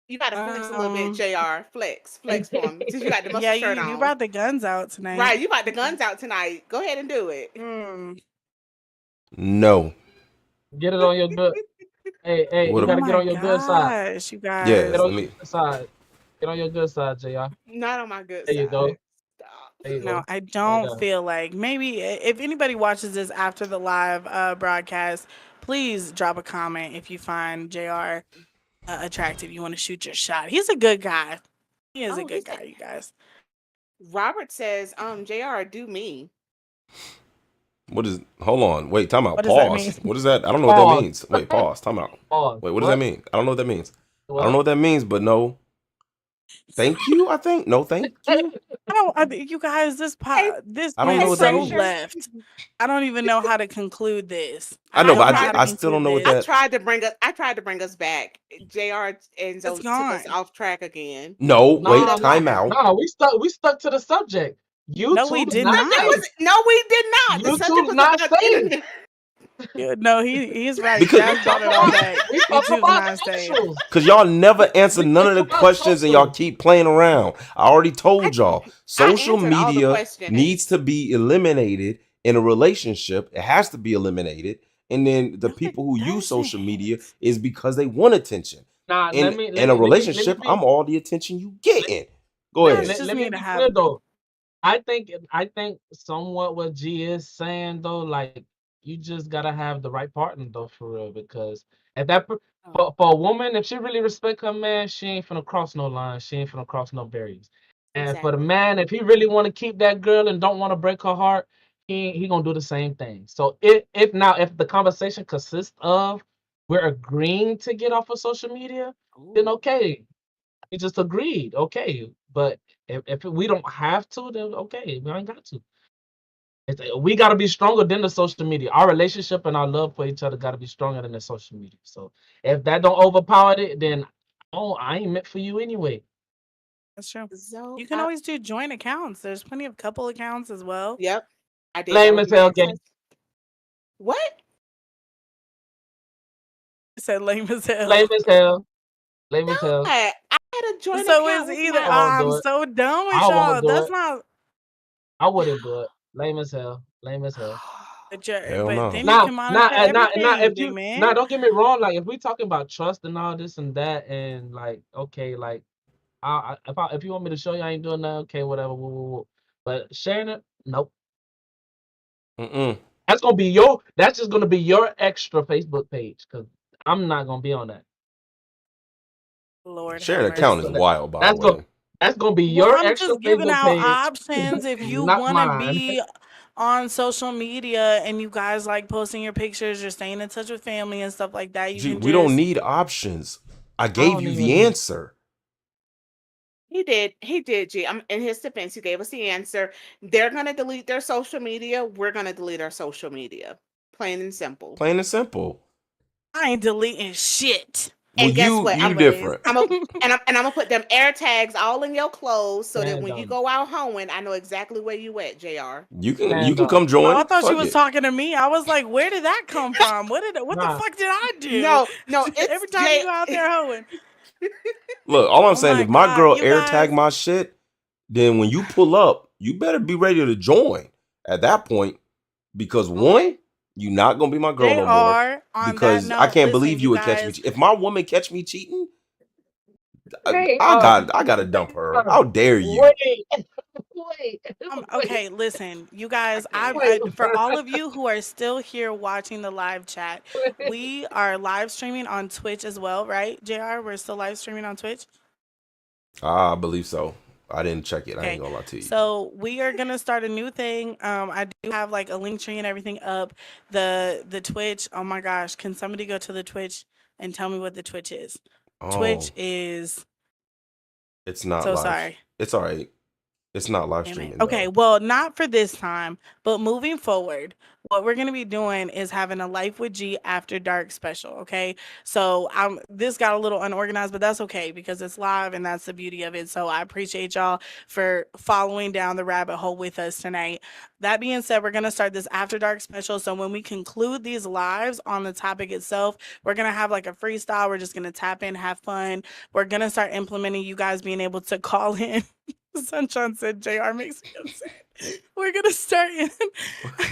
You gotta flex a little bit, JR. Flex for him. Since you got the muscle Yeah, shirt you on. brought the guns out tonight. Right, you got the guns out tonight. Go ahead and do it. No. Get it on your good. Hey, What you ab- gotta Oh get on my your good side. gosh, you Yes, guys. Get on let your me. good side. Get on your good side, JR. Not on my good There you side. go. Stop. There you No, go. I There you don't go. feel like maybe if anybody watches this after the live broadcast, please drop a comment if you find JR attractive. You want to shoot your shot. He's a good guy. He is a Oh, good guy, you guys. Robert says, JR, do me. What is? Hold on. Wait. Time out. What does that Pause. mean? What is that? I don't know what that Pause. means. Wait. Pause. Time out. Pause. Wait. What does that mean? I don't know what that means. I don't What? know what that means. But no. Thank you. I think no. Thank you. You guys, this Hey, this I don't went know what that so means. left. I don't even know how to conclude this. I know, don't but know how to I still don't know conclude what this. that. I tried to bring us back. JR and Zoe took us gone. off track again. No. No, Wait. no, Time out. no. We stuck to the subject. No, we YouTube did not not. safe. No, we did not. The subject YouTube was not about safe. internet. Yeah, no, he's right. Because- Jazz brought it all back. We talk YouTube's about not safe. socials. Cause y'all never answer none of the talk about questions and y'all social. keep playing around. I already told y'all. Social answered all the media questions. needs to be eliminated in a relationship. It has to be eliminated. And then the No, people who it use social media doesn't. is because they want attention. Nah, In let me a relationship, be, I'm all the attention you getting. Go Guys ahead. just let me need to be have. clear though. I think somewhat what G is saying though, like you just gotta have the right partner though for real, because at that for a woman, if she really respect her man, she ain't finna cross no lines, she ain't finna cross no barriers. And for the Exactly. man, if he really want to keep that girl and don't want to break her heart, he gonna do the same thing. So if the conversation consists of we're agreeing to get off of social media, then Ooh. okay, we just agreed, okay. But if we don't have to, then okay, we ain't got to. We got to be stronger than the social media. Our relationship and our love for each other got to be stronger than the social media. So if that don't overpower it, then I ain't meant for you anyway. That's true. So You can always do joint accounts. There's plenty of couple accounts as well. Yep. I did Lame that as with hell, my gang. ex. What? I said lame as hell. Lame as hell. Lame No, as hell. I had a joint So account it's with either my won't do I'm it. so done with I won't y'all. do That's it. not. I wouldn't do it. Lame as hell. Lame as hell. Hell But no. then you Now, can monitor everything, if big you man. don't get me wrong. Like if we talking about trust and all this and that, and like okay, like if you want me to show you I ain't doing that, okay, whatever. Woo, woo, woo. But sharing it, nope. Mm-mm. That's just gonna be your extra Facebook page because I'm not gonna be on that. Lord have Sharing account is So mercy. wild, by the that's gonna way. that's gonna be Well, your I'm extra just giving Facebook out page, options if you not want to mine. be on social media and you guys like posting your pictures, you're staying in touch with family and stuff like that. You Gee, can we don't just need options. I I gave don't you the even. answer. He did. He did, G. In his defense, he gave us the answer. They're going to delete their social media. We're going to delete our social media. Plain and simple. Plain and simple. I ain't deleting shit. Well, And guess you what? you Anyways. different. I'm gonna put them air tags all in your clothes so that Man, when you dog. go out hoeing, I know exactly where you at, Jr. You Man, can dog. come Oh, I join. thought she Fuck was it. talking to me. I was like, where did that come from? What the Nah, fuck did I do? No, no, it's Every time you J. go out there hoeing. Look, all I'm Oh saying, my if my God, girl you air tag guys, my shit, then when you pull up, you better be ready to join at that point. Because one, you not gonna be my girl no more. JR, on that Because I note, can't listen, believe you you would catch me. guys, If my woman catch me cheating, hey, I gotta dump her. How dare you? wait, wait, wait, okay, listen, you I guys, can't. wait. for all of you who are still here watching the live chat, we are live streaming on Twitch as well, right? JR, we're still live streaming on Twitch. I believe so. I didn't check it. I ain't Okay, gonna lie to you. so we are gonna start a new thing. I do have like a link tree and everything up. The Twitch. Oh my gosh, can somebody go to the Twitch and tell me what the Twitch is? Oh, Twitch is it's not so live. sorry. It's all right. It's not live Damn it. streaming Okay, though. well, not for this time, but moving forward, what we're gonna be doing is having a Life with G after dark special. Okay, so this got a little unorganized, but that's okay because it's live and that's the beauty of it. So I appreciate y'all for following down the rabbit hole with us tonight. That being said, we're gonna start this after dark special. So when we conclude these lives on the topic itself, we're gonna have like a freestyle. We're just gonna tap in, have fun. We're gonna start implementing you guys being able to call in. Sunshine said JR makes me upset. We're gonna start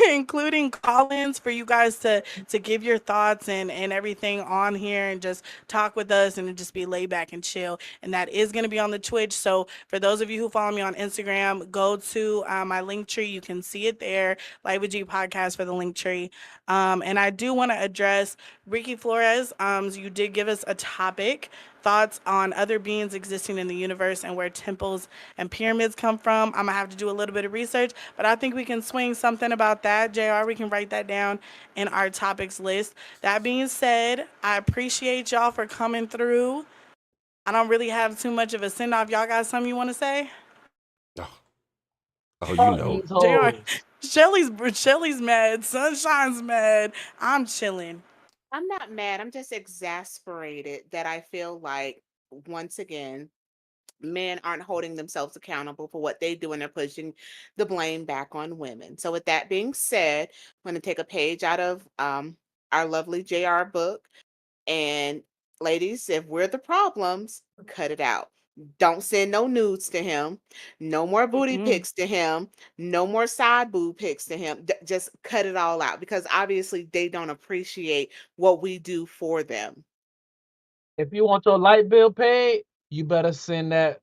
including call-ins for you guys to give your thoughts and everything on here and just talk with us and just be laid back and chill. And that is gonna be on the Twitch. So for those of you who follow me on Instagram, go to my link tree. You can see it there. Live with G podcast for the link tree. And I do want to address Ricky Flores. You did give us a topic. Thoughts on other beings existing in the universe and where temples and pyramids come from. I'm gonna have to do a little bit of research, but I think we can swing something about that. JR, we can write that down in our topics list. That being said, I appreciate y'all for coming through. I don't really have too much of a send off. Y'all got something you want to say? Oh, you Fuck know. these JR, hoes. Shelly's mad. Sunshine's mad. I'm chilling. I'm not mad. I'm just exasperated that I feel like once again men aren't holding themselves accountable for what they do and they're pushing the blame back on women. So with that being said, I'm going to take a page out of our lovely JR book. And ladies, if we're the problems, cut it out. Don't send no nudes to him. No more booty Mm-mm. pics to him. No more side boob pics to him. Just cut it all out because obviously they don't appreciate what we do for them. If you want your light bill paid, you better send that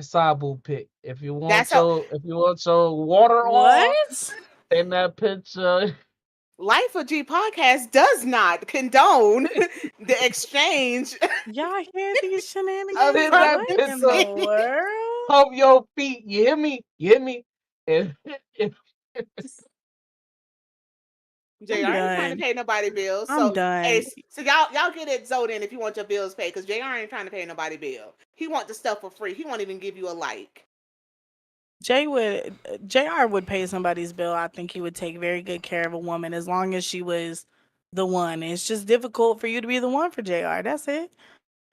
Sabu pic. That's how If you want your water on, What? send that picture. Life of G podcast does not condone the exchange Y'all hear these of shenanigans? Send that What in the picture privacy. world? of your feet. You hear me? You hear me? If, if, JR I'm ain't trying to done. pay nobody bills. I'm So hey, done. so y'all get it zoned in if you want your bills paid because JR ain't trying to pay nobody bill. He want the stuff for free. He won't even give you a like. JR would pay somebody's bill. I think he would take very good care of a woman as long as she was the one. It's just difficult for you to be the one for JR. That's it.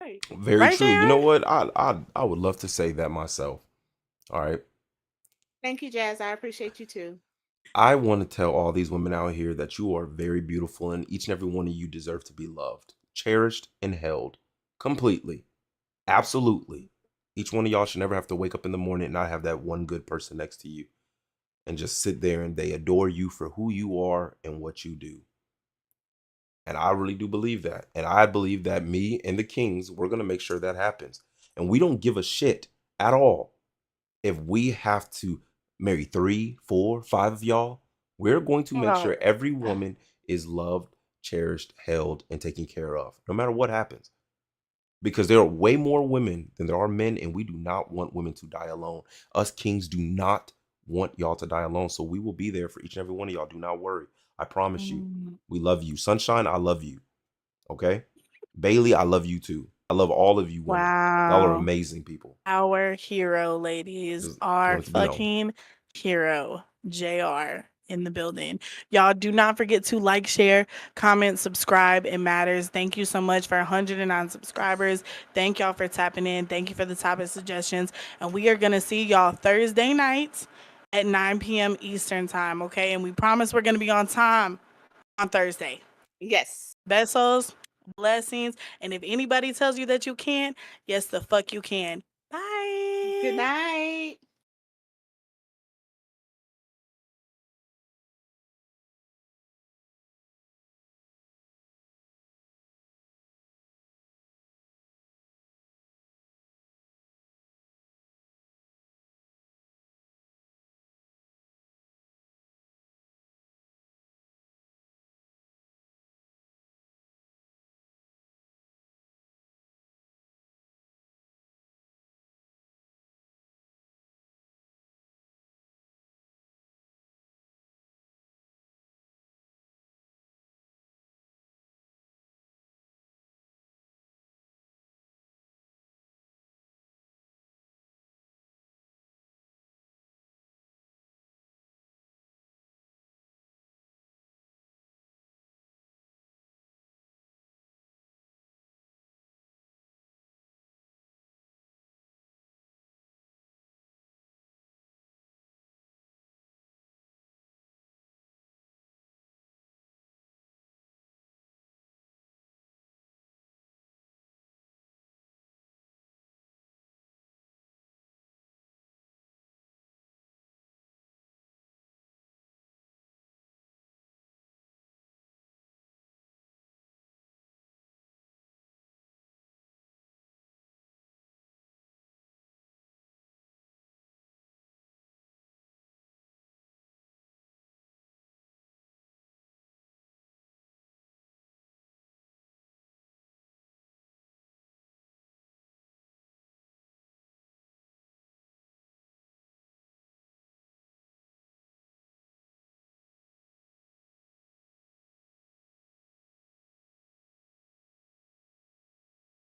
Right. Very Right, true. You know JR? what? I would love to say that myself. All right. Thank you, Jazz. I appreciate you too. I want to tell all these women out here that you are very beautiful and each and every one of you deserve to be loved, cherished, and held completely. Absolutely. Each one of y'all should never have to wake up in the morning and not have that one good person next to you and just sit there and they adore you for who you are and what you do. And I really do believe that. And I believe that me and the Kings, we're going to make sure that happens. And we don't give a shit at all if we have to marry 3, 4, 5 of y'all We're going to make Oh, sure every woman is loved, cherished, held, and taken care of, no matter what happens. Because there are way more women than there are men, and we do not want women to die alone. Us kings do not want y'all to die alone. So we will be there for each and every one of y'all. Do not worry. I promise you. mm, We love you. Sunshine, I love you. Okay? Bailey, I love you too. I love all of you women. Y'all are wow. amazing people. Our hero, ladies, Just our wanted to be known. fucking hero, JR, in the building. Y'all do not forget to like, share, comment, subscribe. It matters. Thank you so much for 109 subscribers. Thank y'all for tapping in. Thank you for the topic suggestions. And we are going to see y'all Thursday nights at 9 p.m. Eastern time, okay? And we promise we're going to be on time on Thursday. Yes. Besos, blessings. And if anybody tells you that you can't, yes, the fuck you can. Bye. Good night.